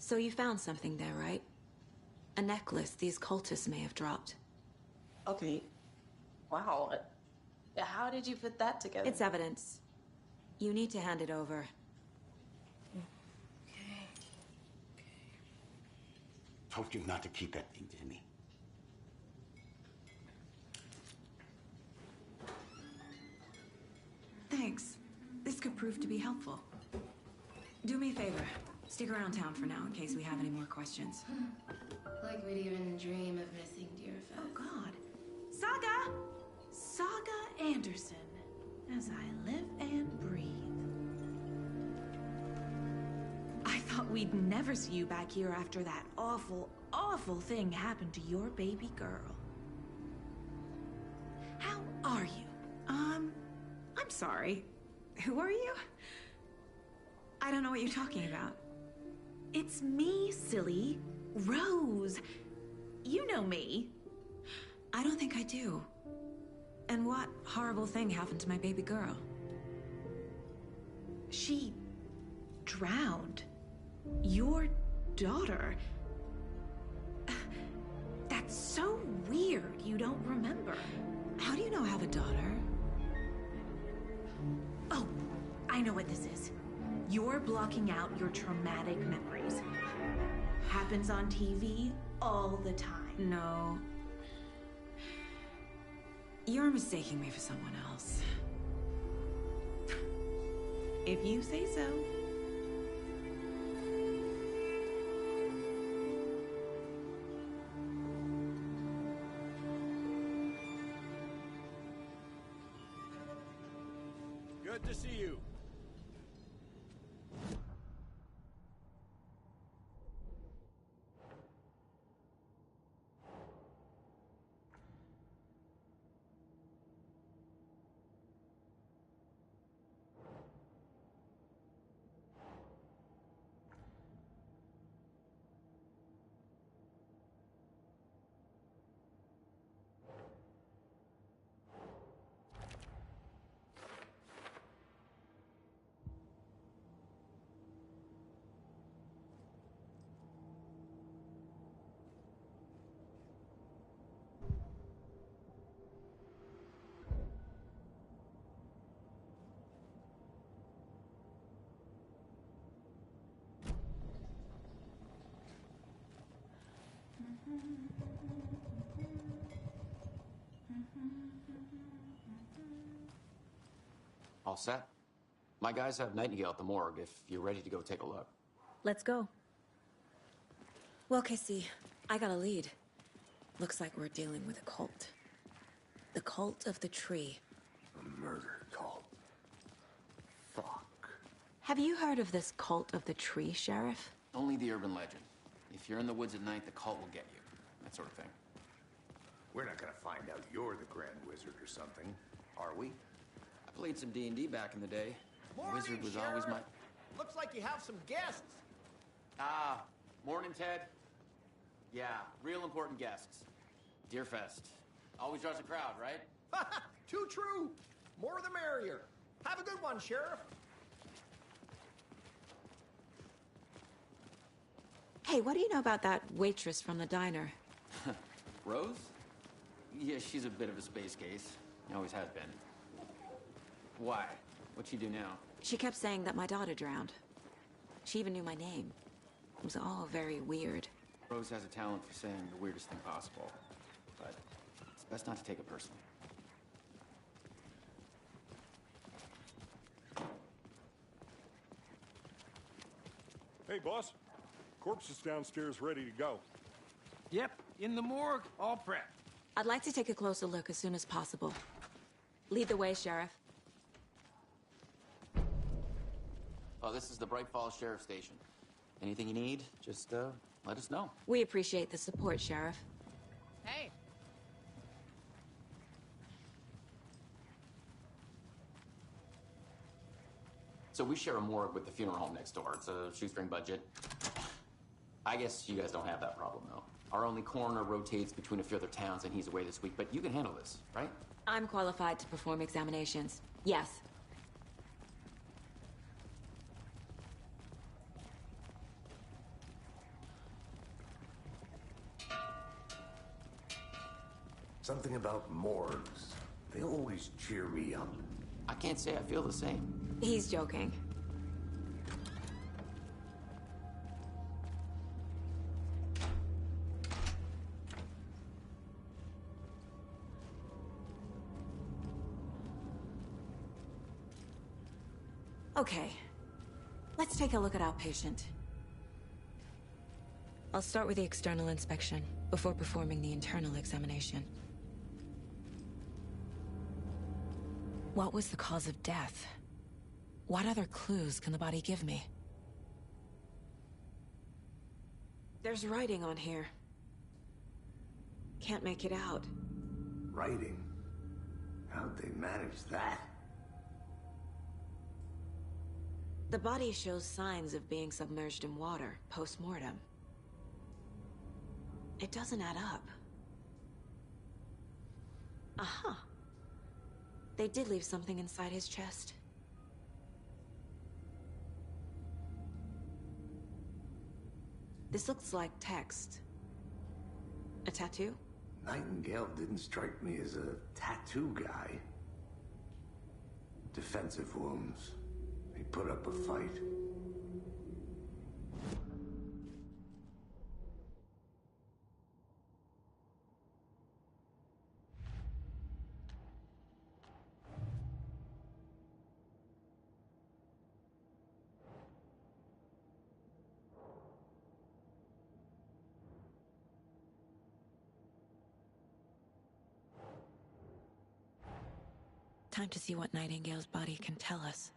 C: So you found something there, right? A necklace these cultists may have dropped.
N: Okay. Wow. How did you put that together?
C: It's evidence. You need to hand it over.
O: Told you not to keep that thing to me.
C: Thanks. This could prove to be helpful. Do me a favor. Stick around town for now in case we have any more questions.
P: Like we'd even dream of missing Deerfest.
C: Oh, God. Saga! Saga Anderson. As I live and breathe. I thought we'd never see you back here after that awful, awful thing happened to your baby girl. How are you? I'm sorry. Who are you? I don't know what you're talking about. It's me, silly. Rose. You know me. I don't think I do. And what horrible thing happened to my baby girl? She drowned. Your daughter. That's so weird you don't remember. How do you know I have a daughter? Oh, I know what this is. You're blocking out your traumatic memories. Happens on TV all the time. No. You're mistaking me for someone else. If you say so.
F: Good to see you.
K: All set? My guys have Nightingale at the morgue if you're ready to go take a look.
C: Let's go. Well, Casey, I got a lead. Looks like we're dealing with a cult. The cult of the tree.
E: A murder cult. Fuck.
C: Have you heard of this cult of the tree, Sheriff?
K: Only the urban legend. If you're in the woods at night, the cult will get you. That sort of thing.
E: We're not gonna find out you're the Grand Wizard or something, are we?
K: I played some D&D back in the day.
F: Morning,
K: Wizard was
F: Sheriff.
K: always my...
F: Looks like you have some guests.
K: Ah, morning, Ted. Yeah, real important guests. Deerfest. Always draws a crowd, right?
F: Too true. More the merrier. Have a good one, Sheriff.
C: Hey, what do you know about that waitress from the diner?
K: Rose? Yeah, she's a bit of a space case. Always has been. Why? What'd she do now?
C: She kept saying that my daughter drowned. She even knew my name. It was all very weird.
K: Rose has a talent for saying the weirdest thing possible. But it's best not to take it personally.
D: Hey, boss. Corpse is downstairs ready to go.
F: Yep, in the morgue, all prepped.
C: I'd like to take a closer look as soon as possible. Lead the way, Sheriff.
K: Oh, this is the Bright Falls Sheriff Station. Anything you need, just let us know.
C: We appreciate the support, Sheriff.
I: Hey.
K: So we share a morgue with the funeral home next door. It's a shoestring budget. I guess you guys don't have that problem, though. Our only coroner rotates between a few other towns, and he's away this week, but you can handle this, right?
C: I'm qualified to perform examinations. Yes.
E: Something about morgues. They always cheer me up.
K: I can't say I feel the same.
C: He's joking. Okay. Let's take a look at outpatient. I'll start with the external inspection before performing the internal examination. What was the cause of death? What other clues can the body give me? There's writing on here. Can't make it out.
E: Writing? How'd they manage that?
C: The body shows signs of being submerged in water post-mortem. It doesn't add up. Aha. They did leave something inside his chest. This looks like text. A tattoo?
E: Nightingale didn't strike me as a tattoo guy. Defensive wounds. He put up a fight.
C: Time to see what Nightingale's body can tell us.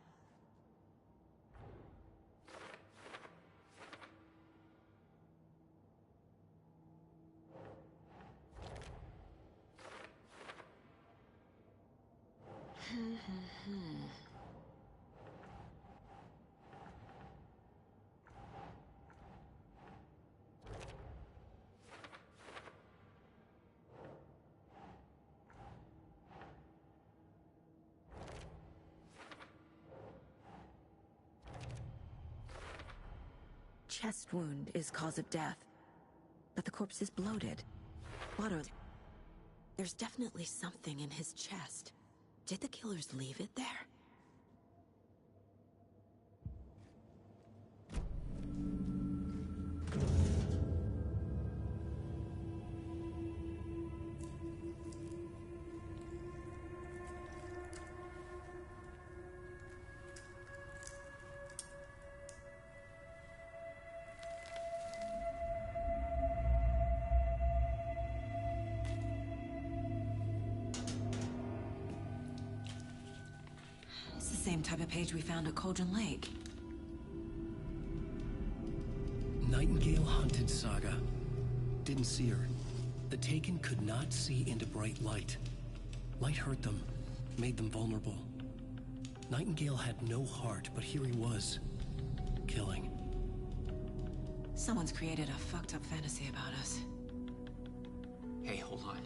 C: Chest wound is cause of death, but the corpse is bloated. Water. There's definitely something in his chest. Did the killers leave it there? Same type of page we found at Cauldron Lake.
H: Nightingale hunted Saga. Didn't see her. The Taken could not see into bright light. Light hurt them, made them vulnerable. Nightingale had no heart, but here he was, killing.
C: Someone's created a fucked up fantasy about us.
K: Hey, hold on.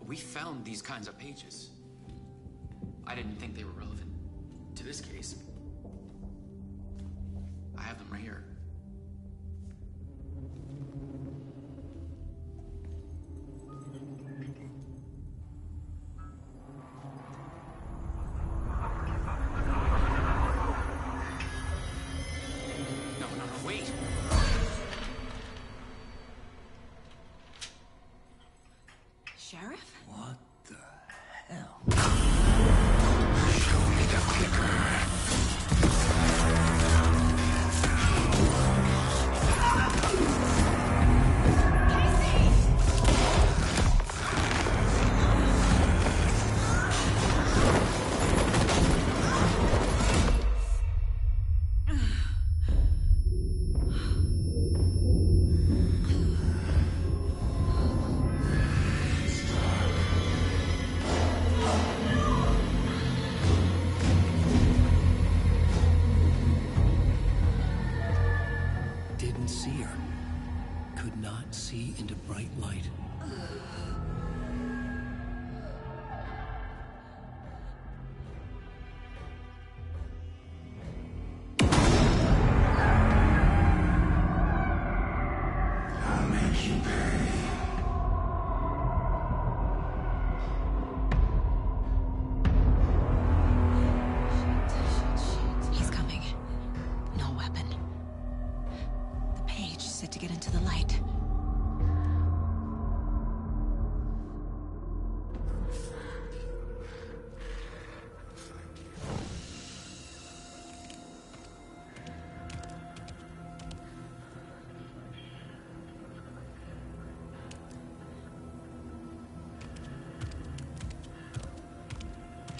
K: We found these kinds of pages. I didn't think they were relevant to this case. I have them right here. No, wait!
C: Sheriff?
H: What the hell?
G: Show me the clicker.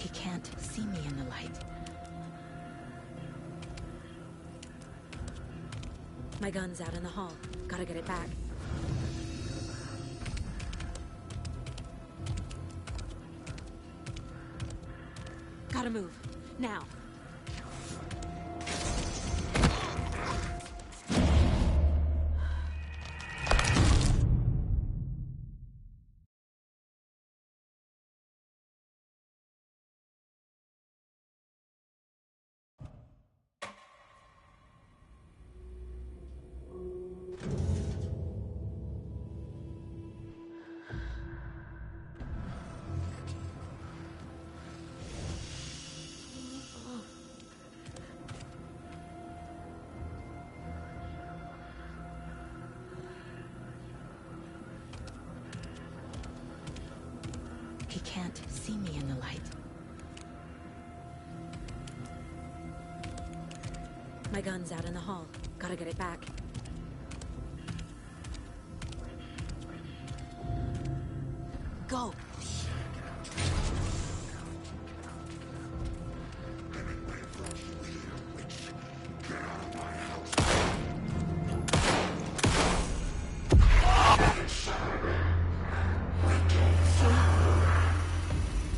C: He can't see me in the light. My gun's out in the hall. Gotta get it back. Gotta move. Now. He can't see me in the light. My gun's out in the hall. Gotta get it back. Go!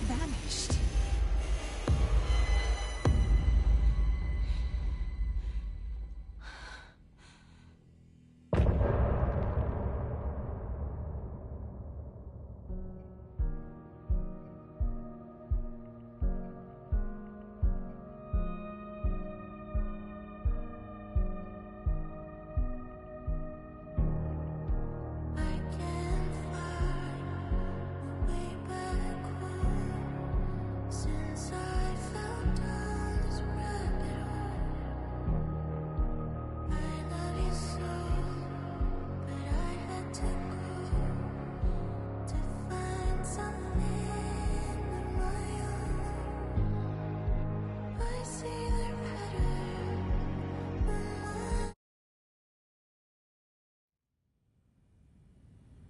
C: Vanished.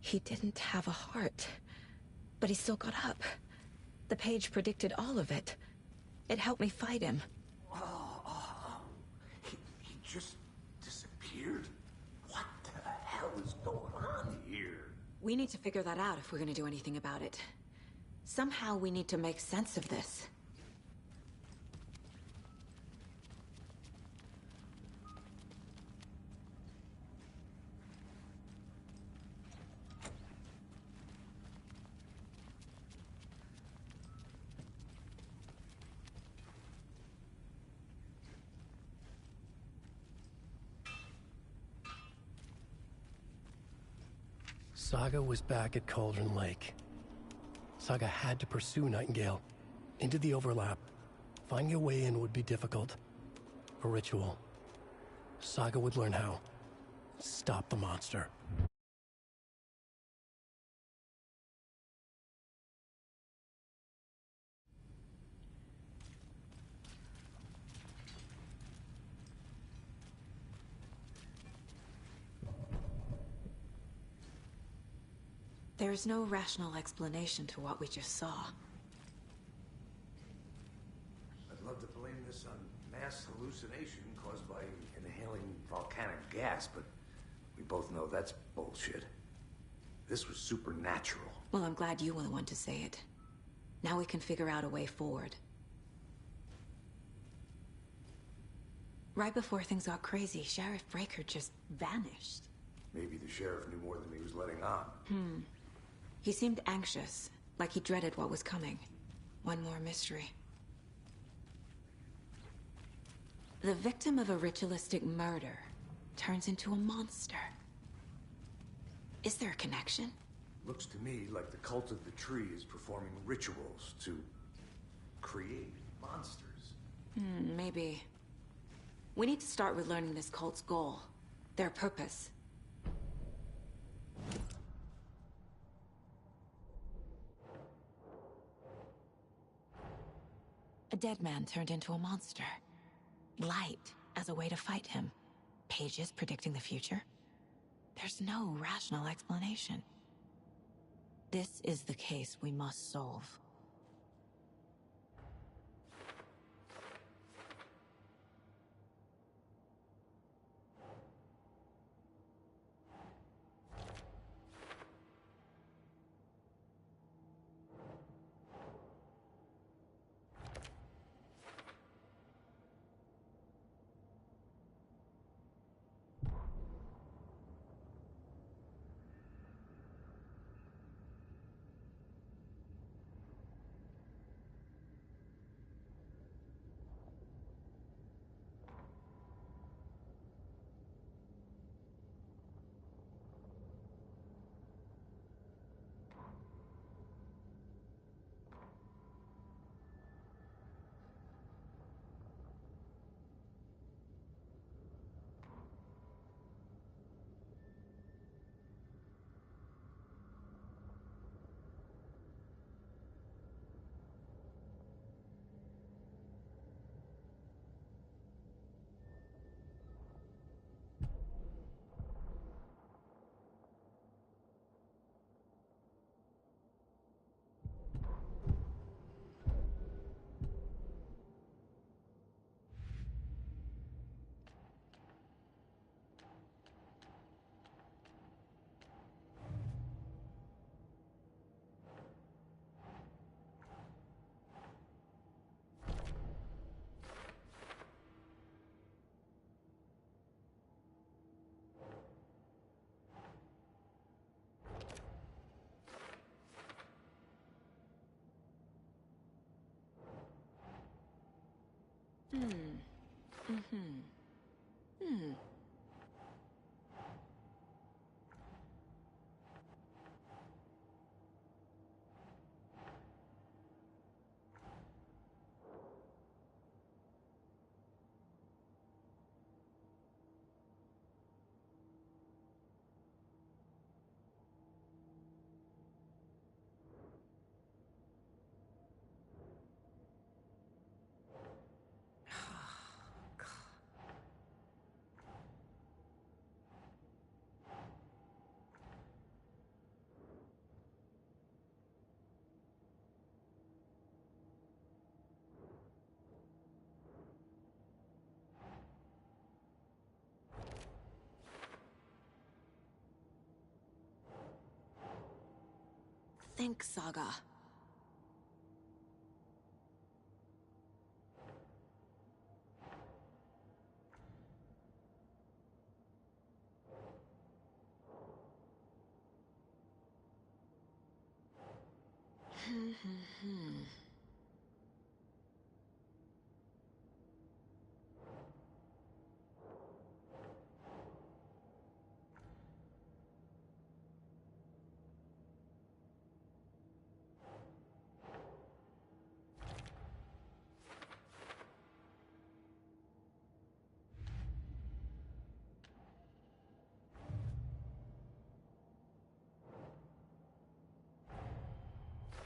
C: He didn't have a heart, but he still got up. The page predicted all of it. It helped me fight him.
E: He just disappeared? What the hell is going on here?
C: We need to figure that out if we're gonna do anything about it. Somehow we need to make sense of this.
H: Saga was back at Cauldron Lake. Saga had to pursue Nightingale into the overlap. Finding a way in would be difficult. A ritual. Saga would learn how. Stop the monster.
C: There's no rational explanation to what we just saw.
E: I'd love to blame this on mass hallucination caused by inhaling volcanic gas, but we both know that's bullshit. This was supernatural.
C: Well, I'm glad you were the one to say it. Now we can figure out a way forward. Right before things got crazy, Sheriff Breaker just vanished.
E: Maybe the sheriff knew more than he was letting on.
C: He seemed anxious, like he dreaded what was coming. One more mystery. The victim of a ritualistic murder turns into a monster. Is there a connection?
E: Looks to me like the cult of the tree is performing rituals to create monsters.
C: Maybe. We need to start with learning this cult's goal. Their purpose. A dead man turned into a monster. Light as a way to fight him. Pages predicting the future. There's no rational explanation. This is the case we must solve. Think, Saga.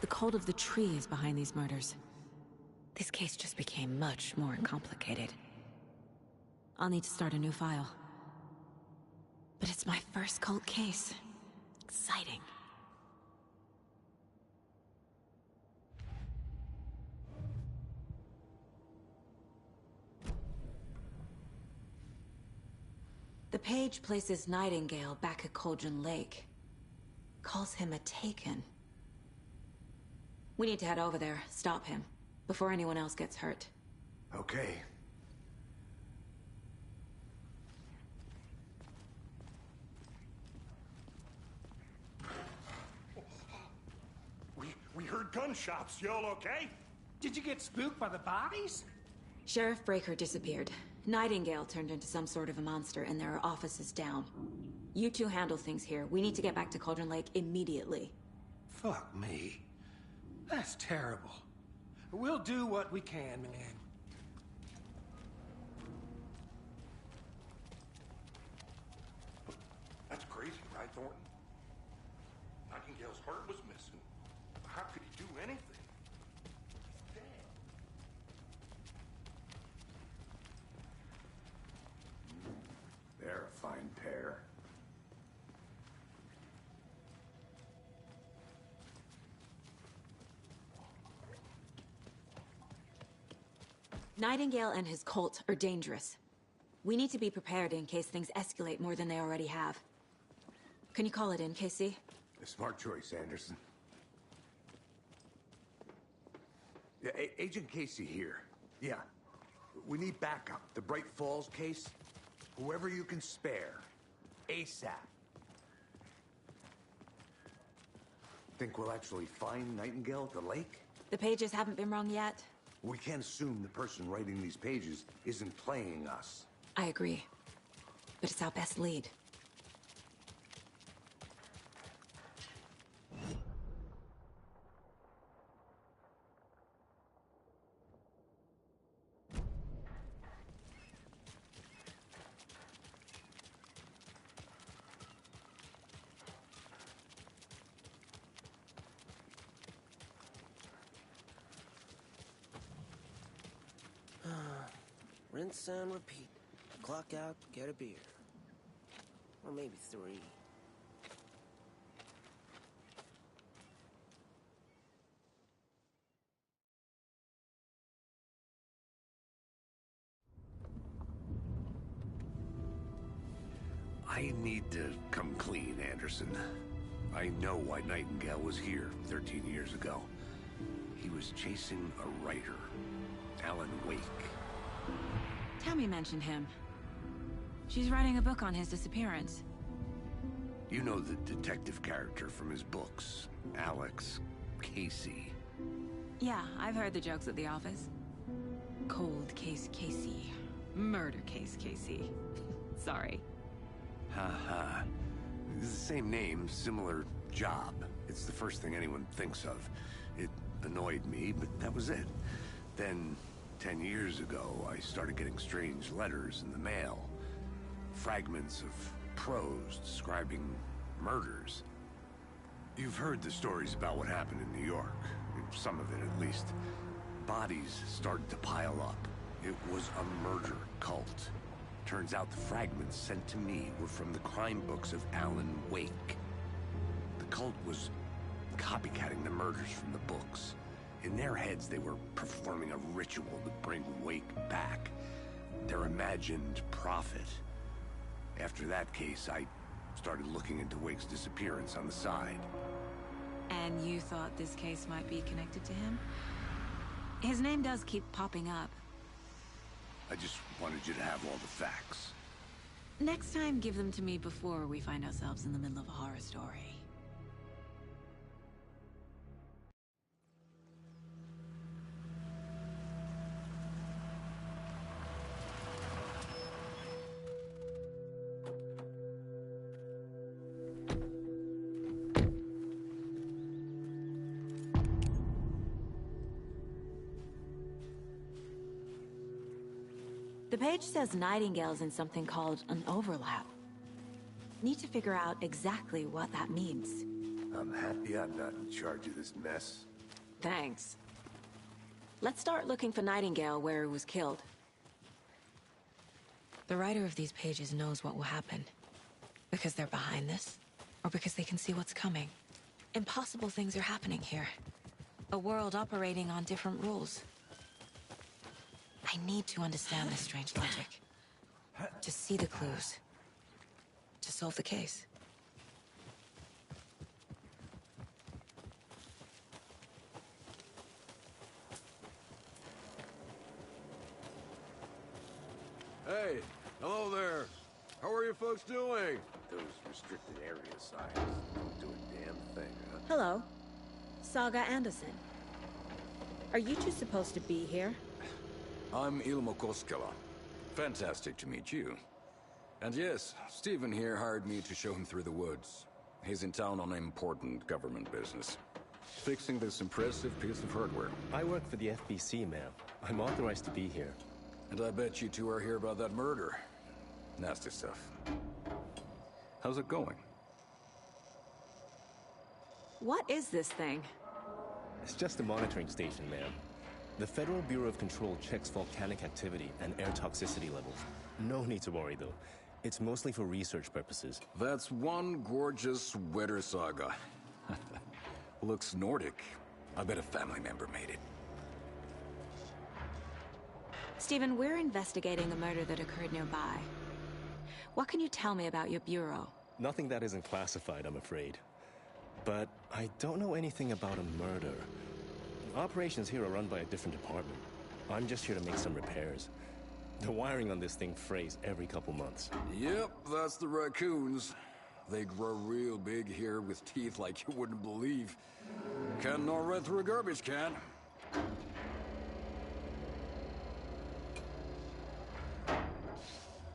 C: The cult of the tree is behind these murders. This case just became much more complicated. I'll need to start a new file. But it's my first cult case. Exciting. The page places Nightingale back at Cauldron Lake. Calls him a Taken. We need to head over there, stop him, before anyone else gets hurt.
E: Okay.
D: We heard gunshots. Y'all okay?
F: Did you get spooked by the bodies?
C: Sheriff Breaker disappeared. Nightingale turned into some sort of a monster, and there are offices down. You two handle things here. We need to get back to Cauldron Lake immediately.
F: Fuck me. That's terrible. We'll do what we can, man.
D: That's crazy, right, Thornton? Nightingale's heart was missing. How could he do anything? He's dead.
E: They're a fine pair.
C: Nightingale and his cult are dangerous. We need to be prepared in case things escalate more than they already have. Can you call it in, KC?
E: A smart choice, Anderson. Yeah, Agent Casey here. Yeah. We need backup. The Bright Falls case. Whoever you can spare. ASAP. Think we'll actually find Nightingale at the lake?
C: The pages haven't been wrong yet.
E: We can't assume the person writing these pages isn't playing us.
C: I agree. But it's our best lead.
R: Rinse and repeat. Clock out, get a beer. Or maybe 3.
E: I need to come clean, Anderson. I know why Nightingale was here 13 years ago. He was chasing a writer, Alan Wake.
C: Tammy mentioned him. She's writing a book on his disappearance.
E: You know the detective character from his books, Alex Casey.
C: Yeah, I've heard the jokes at the office. Cold case Casey. Murder case Casey. Sorry.
E: Haha. This is the same name, similar job. It's the first thing anyone thinks of. It annoyed me, but that was it. Then, 10 years ago, I started getting strange letters in the mail. Fragments of prose describing murders. You've heard the stories about what happened in New York. Some of it, at least. Bodies started to pile up. It was a murder cult. Turns out the fragments sent to me were from the crime books of Alan Wake. The cult was copycatting the murders from the books. In their heads, they were performing a ritual to bring Wake back. Their imagined prophet. After that case, I started looking into Wake's disappearance on the side.
C: And you thought this case might be connected to him? His name does keep popping up.
E: I just wanted you to have all the facts.
C: Next time, give them to me before we find ourselves in the middle of a horror story. The page says Nightingale's in something called an overlap. Need to figure out exactly what that means.
E: I'm happy I'm not in charge of this mess.
C: Thanks. Let's start looking for Nightingale where he was killed. The writer of these pages knows what will happen. Because they're behind this, or because they can see what's coming. Impossible things are happening here. A world operating on different rules. I need to understand this strange logic. To see the clues. To solve the case.
S: Hey, hello there. How are you folks doing?
E: Those restricted area signs don't do a damn thing, huh?
C: Hello. Saga Anderson. Are you two supposed to be here?
S: I'm Ilmo Koskela. Fantastic to meet you. And yes, Stephen here hired me to show him through the woods. He's in town on important government business. Fixing this impressive piece of hardware.
T: I work for the FBC, ma'am. I'm authorized to be here.
S: And I bet you two are here about that murder. Nasty stuff. How's it going?
C: What is this thing?
T: It's just a monitoring station, ma'am. The Federal Bureau of Control checks volcanic activity and air toxicity levels. No need to worry, though. It's mostly for research purposes.
S: That's one gorgeous weather saga. Looks Nordic. I bet a family member made it.
C: Stephen, we're investigating a murder that occurred nearby. What can you tell me about your bureau?
T: Nothing that isn't classified, I'm afraid. But I don't know anything about a murder. Operations here are run by a different department. I'm just here to make some repairs. The wiring on this thing frays every couple months.
S: Yep, that's the raccoons. They grow real big here with teeth like you wouldn't believe. Can't gnaw right through a garbage can.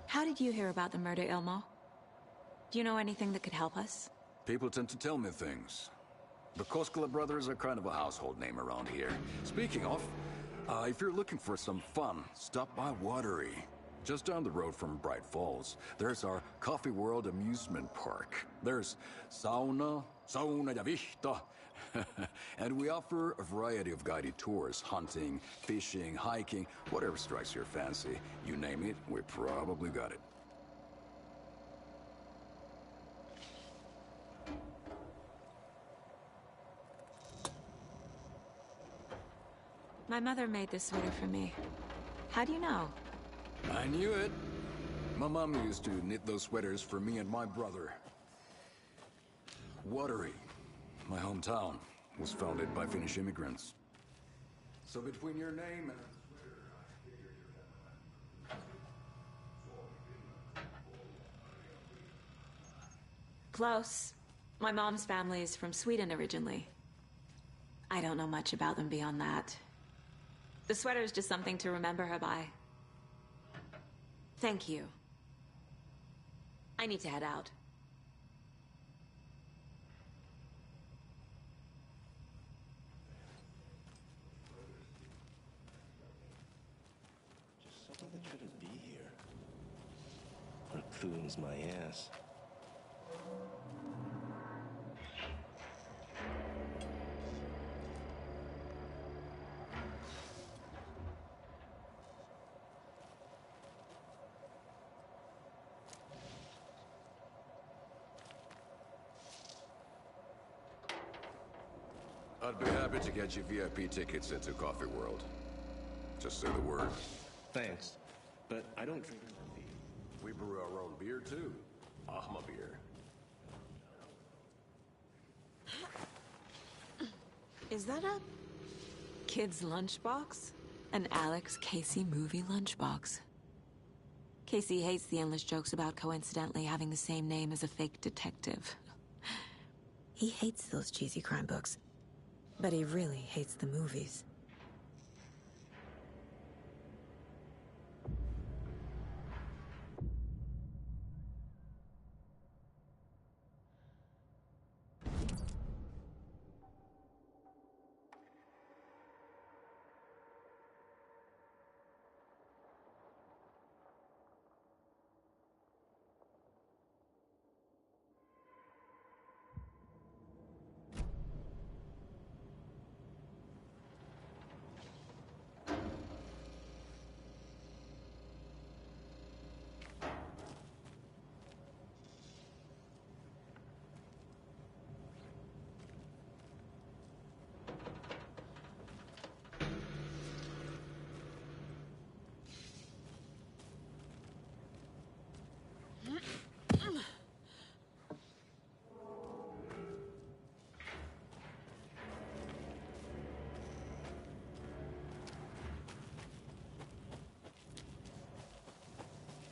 C: How did you hear about the murder, Ilmo? Do you know anything that could help us?
S: People tend to tell me things. The Koskela brothers are kind of a household name around here. Speaking of, if you're looking for some fun, stop by Watery. Just down the road from Bright Falls, there's our Coffee World amusement park. There's sauna ja vihta, and we offer a variety of guided tours, hunting, fishing, hiking, whatever strikes your fancy. You name it, we probably got it.
C: My mother made this sweater for me. How do you know?
S: I knew it. My mom used to knit those sweaters for me and my brother. Watery, my hometown, was founded by Finnish immigrants. So between your name and the sweater, I figured
C: Close. My mom's family is from Sweden originally. I don't know much about them beyond that. The sweater is just something to remember her by. Thank you. I need to head out.
T: Something that shouldn't be here. Raccoons my ass.
S: I'd be happy to get you VIP tickets into Coffee World. Just say the word.
T: Thanks, but I don't drink.
S: We brew our own beer, too. Ahma beer.
C: Is that a kid's lunchbox? An Alex Casey movie lunchbox. Casey hates the endless jokes about coincidentally having the same name as a fake detective. He hates those cheesy crime books, but he really hates the movies.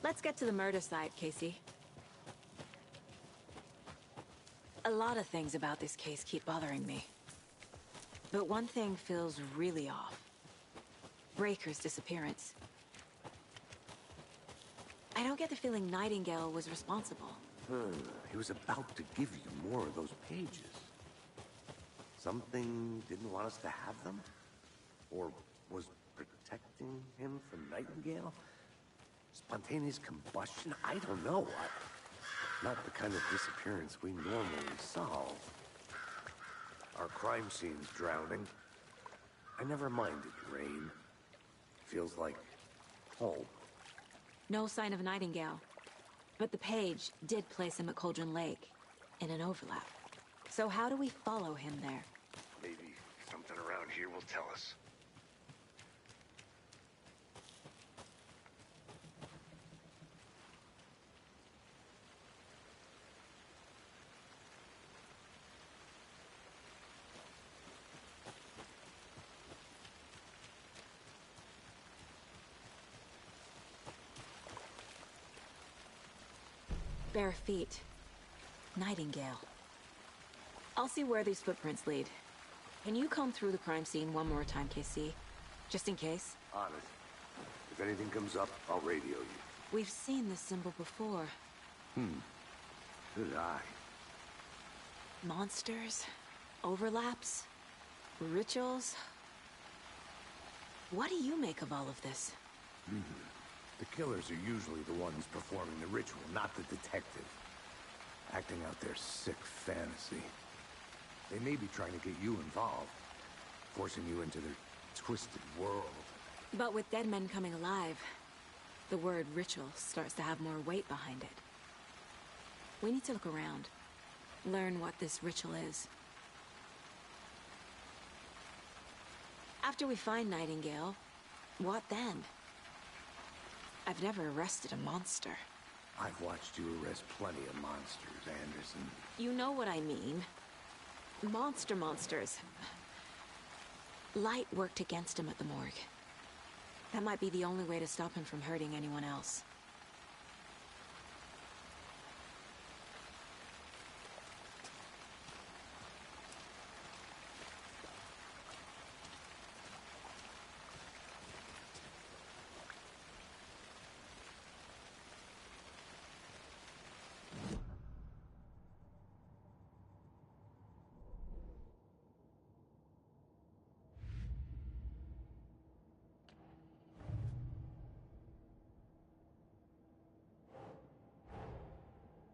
C: Let's get to the murder site, Casey. A lot of things about this case keep bothering me. But one thing feels really off. Breaker's disappearance. I don't get the feeling Nightingale was responsible.
E: He was about to give you more of those pages. Something didn't want us to have them? Or was protecting him from Nightingale? Spontaneous combustion? I don't know. Not the kind of disappearance we normally solve. Our crime scene's drowning. I never minded rain. Feels like home.
C: No sign of Nightingale. But the page did place him at Cauldron Lake, in an overlap. So how do we follow him there?
E: Maybe something around here will tell us.
C: Bare feet. Nightingale. I'll see where these footprints lead. Can you comb through the crime scene one more time, KC? Just in case?
E: On it. If anything comes up, I'll radio you.
C: We've seen this symbol before.
E: Good eye.
C: Monsters? Overlaps? Rituals? What do you make of all of this?
E: The killers are usually the ones performing the ritual, not the detective. Acting out their sick fantasy. They may be trying to get you involved, forcing you into their twisted world.
C: But with dead men coming alive, the word ritual starts to have more weight behind it. We need to look around, learn what this ritual is. After we find Nightingale, what then? I've never arrested a monster.
E: I've watched you arrest plenty of monsters, Anderson.
C: You know what I mean. Monsters. Light worked against him at the morgue. That might be the only way to stop him from hurting anyone else.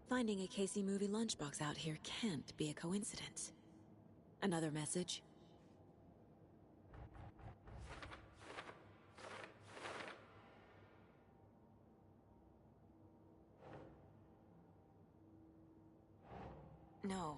C: Finding a Casey movie lunchbox out here can't be a coincidence. Another message? No.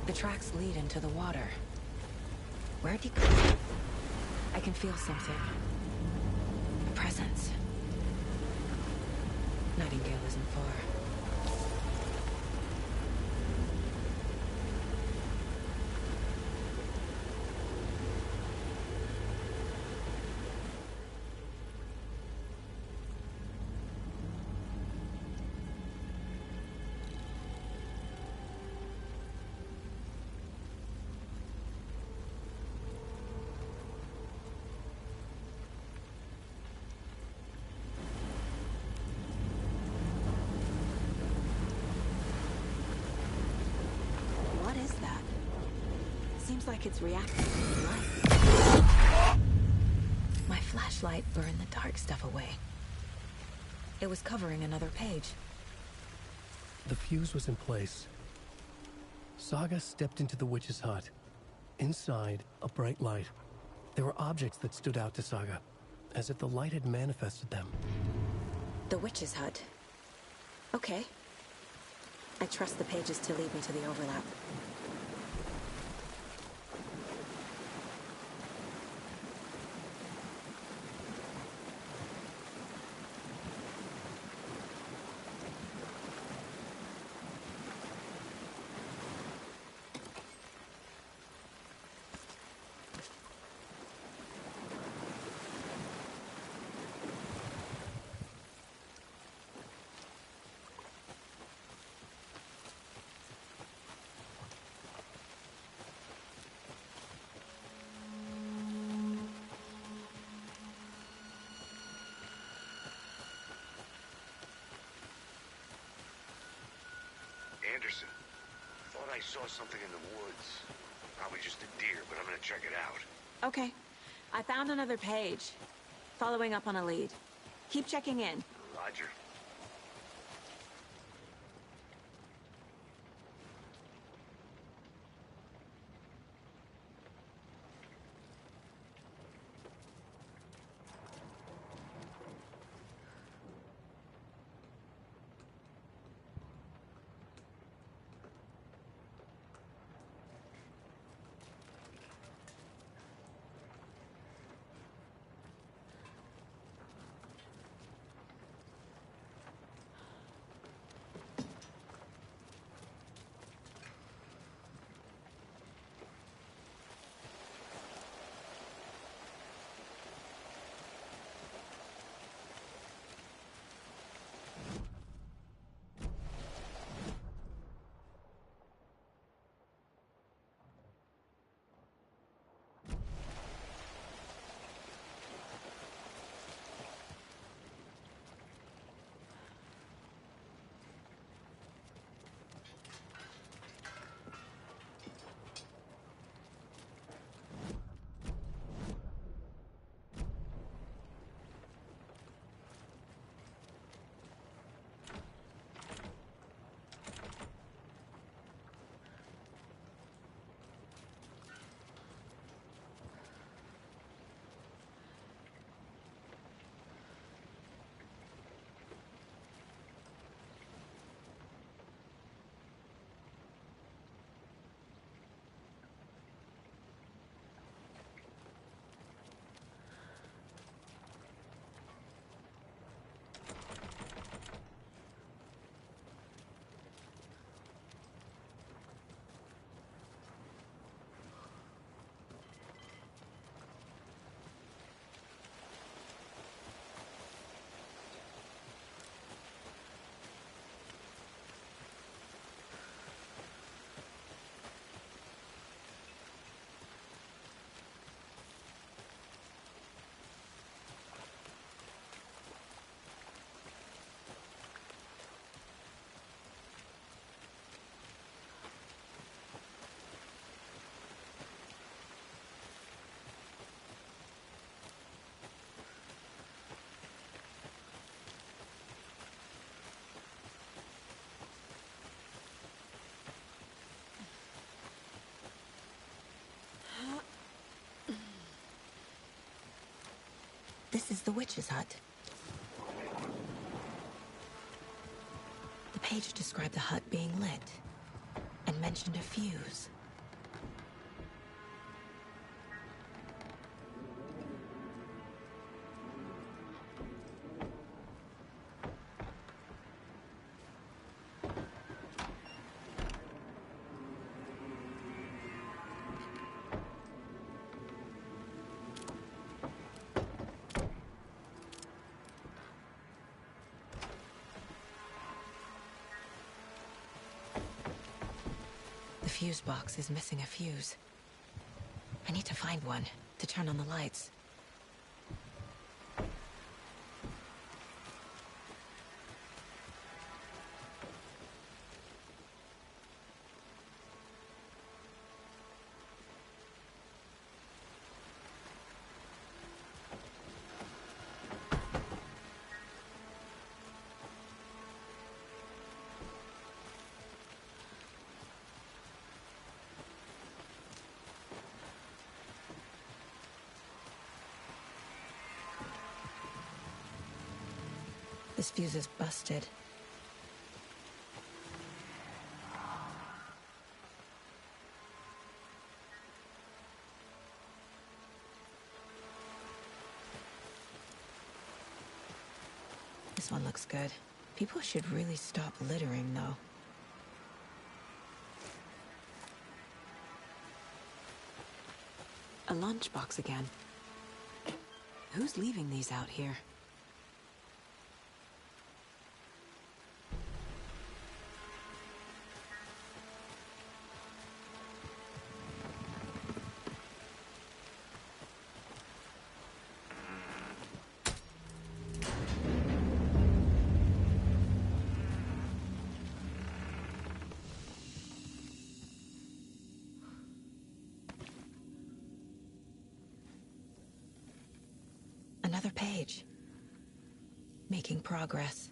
C: The tracks lead into the water. Where'd he go? I can feel something. A presence. Nightingale isn't far. What is that? Seems like it's reacting to light. My flashlight burned the dark stuff away. It was covering another page.
H: The fuse was in place. Saga stepped into the witch's hut. Inside, a bright light. There were objects that stood out to Saga, as if the light had manifested them.
C: The witch's hut. Okay. I trust the pages to lead me to the overlap.
E: Anderson. Thought I saw something in the woods. Probably just a deer, but I'm gonna check it out.
C: Okay. I found another page. Following up on a lead. Keep checking in.
E: Roger.
C: This is the witch's hut. The page described the hut being lit and mentioned a fuse. The fuse box is missing a fuse. I need to find one to turn on the lights. This fuse is busted. This one looks good. People should really stop littering, though. A lunchbox again. Who's leaving these out here? page. Making progress.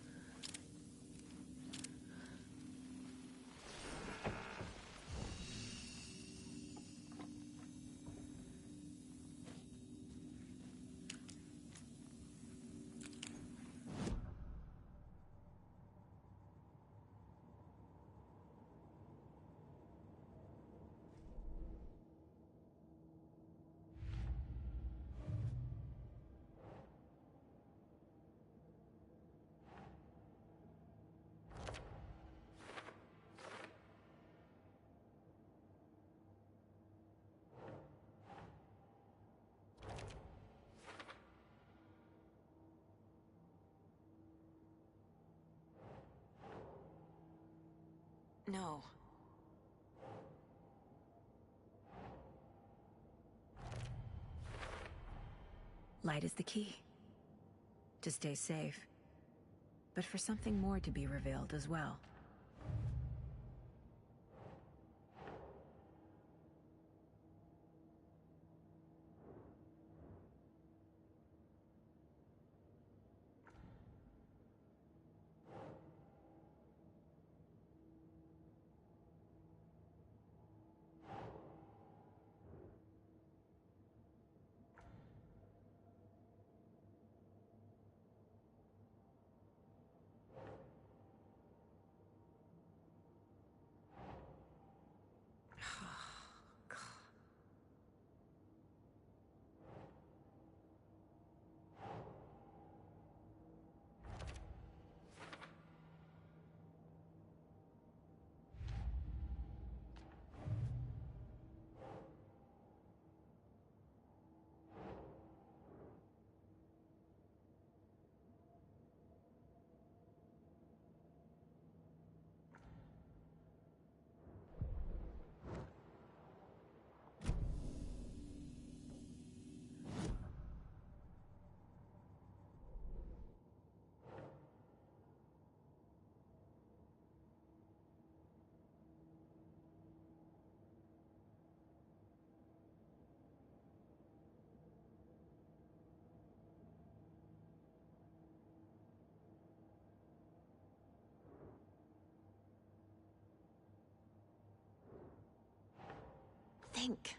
C: No. Light is the key. To stay safe. But for something more to be revealed as well. Think.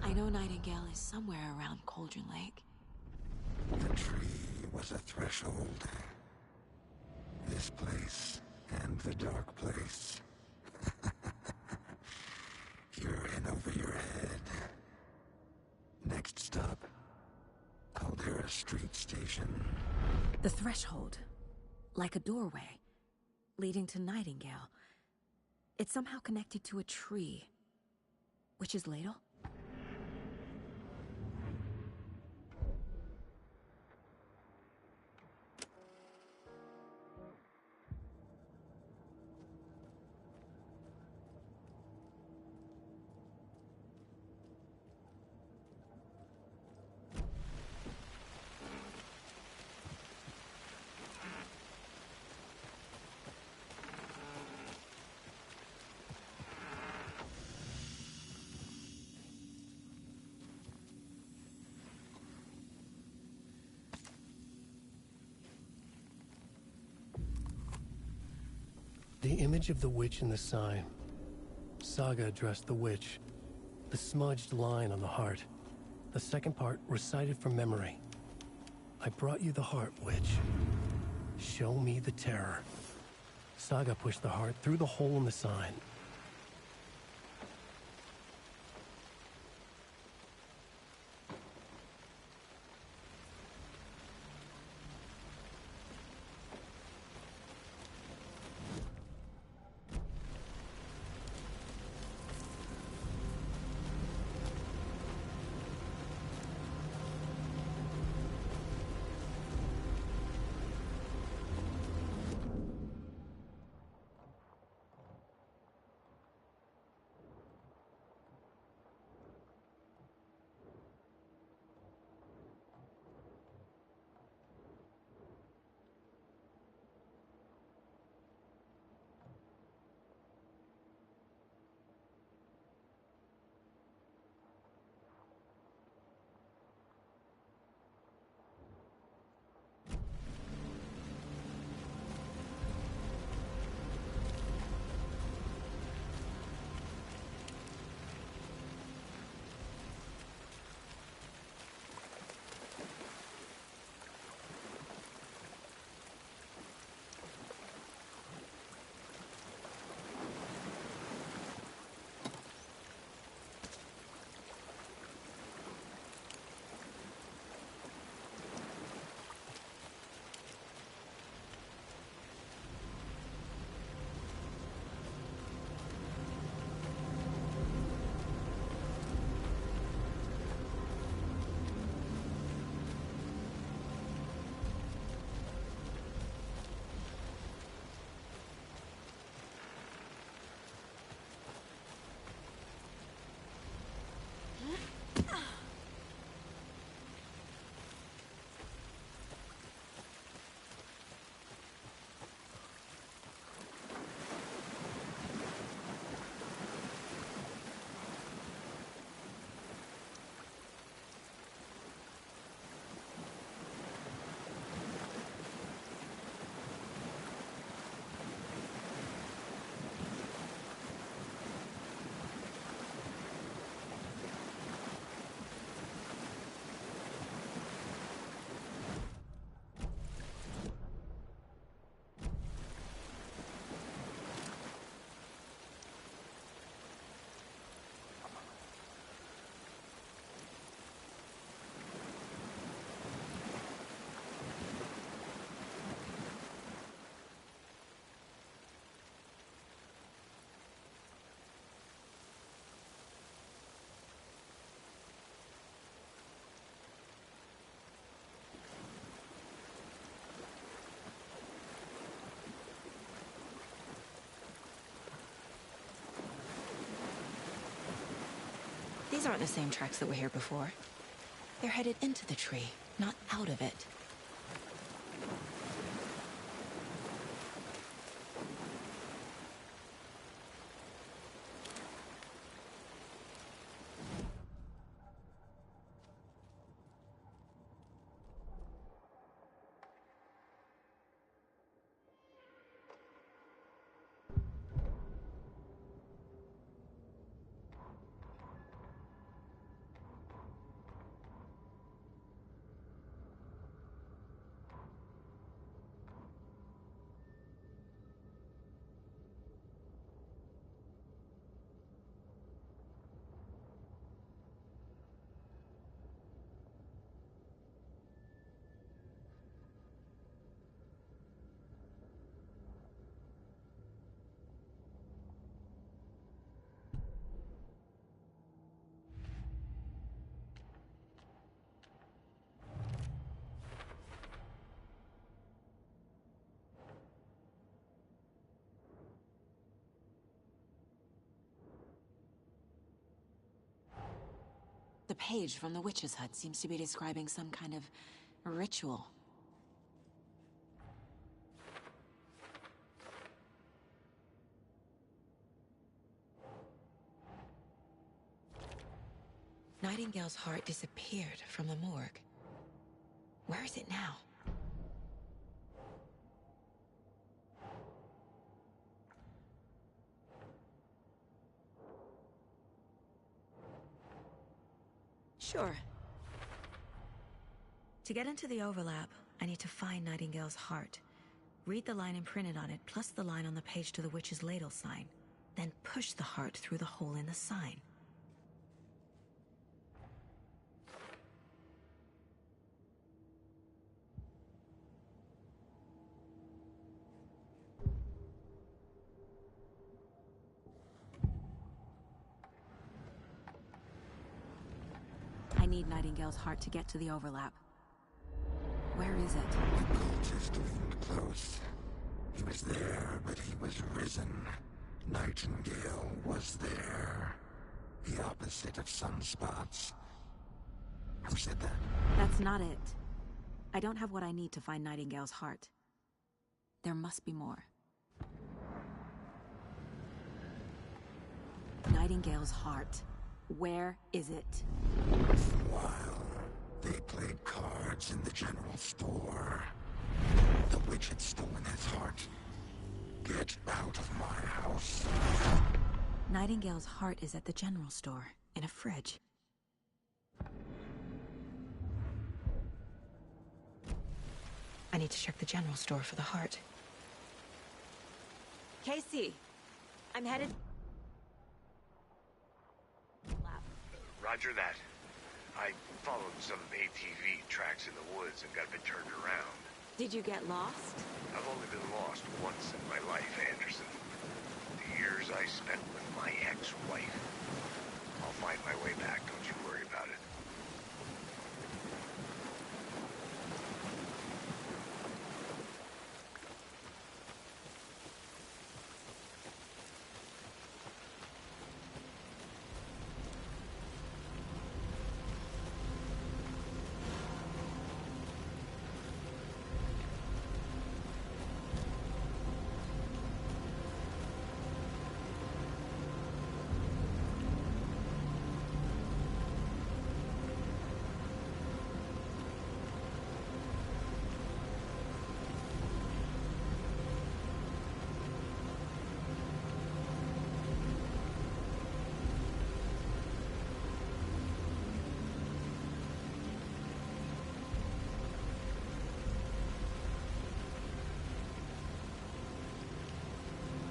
C: I know Nightingale is somewhere around Cauldron Lake.
G: The tree was a threshold. This place and the dark place. You're in over your head. Next stop, Caldera Street Station.
C: The threshold. Like a doorway. Leading to Nightingale. It's somehow connected to a tree. Witch's Ladle?
H: The image of the witch in the sign. Saga addressed the witch. The smudged line on the heart. The second part recited from memory. I brought you the heart, witch. Show me the terror. Saga pushed the heart through the hole in the sign.
C: These aren't the same tracks that were here before. They're headed into the tree, not out of it. The page from the witch's hut seems to be describing some kind of ritual. Nightingale's heart disappeared from the morgue. Where is it now? Sure. To get into the overlap, I need to find Nightingale's heart. Read the line imprinted on it, plus the line on the page to the witch's ladle sign. Then push the heart through the hole in the sign. I need Nightingale's heart to get to the overlap. Where is it?
G: The cultist leaned close. He was there, but he was risen. Nightingale was there. The opposite of sunspots. Who said that?
C: That's not it. I don't have what I need to find Nightingale's heart. There must be more. Nightingale's heart. Where is it?
G: For a while, they played cards in the general store. The witch had stolen his heart. Get out of my house.
C: Nightingale's heart is at the general store, in a fridge. I need to check the general store for the heart. Casey, I'm headed...
E: Roger that. I followed some ATV tracks in the woods and got a bit turned around.
C: Did you get lost?
E: I've only been lost once in my life, Anderson. The years I spent with my ex-wife. I'll find my way back, don't you worry about it.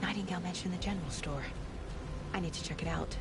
C: Nightingale mentioned the general store. I need to check it out.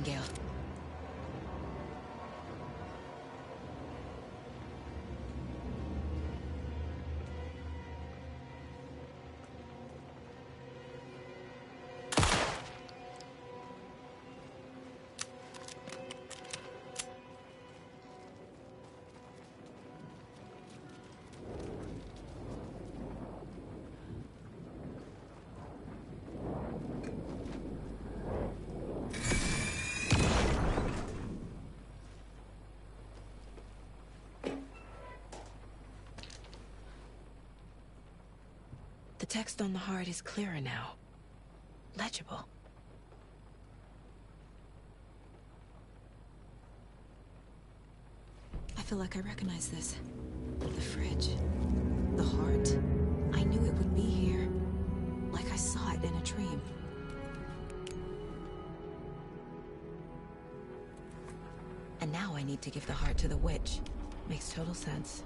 C: Nightingale. The text on the heart is clearer now. Legible. I feel like I recognize this. The fridge. The heart. I knew it would be here. Like I saw it in a dream. And now I need to give the heart to the witch. Makes total sense.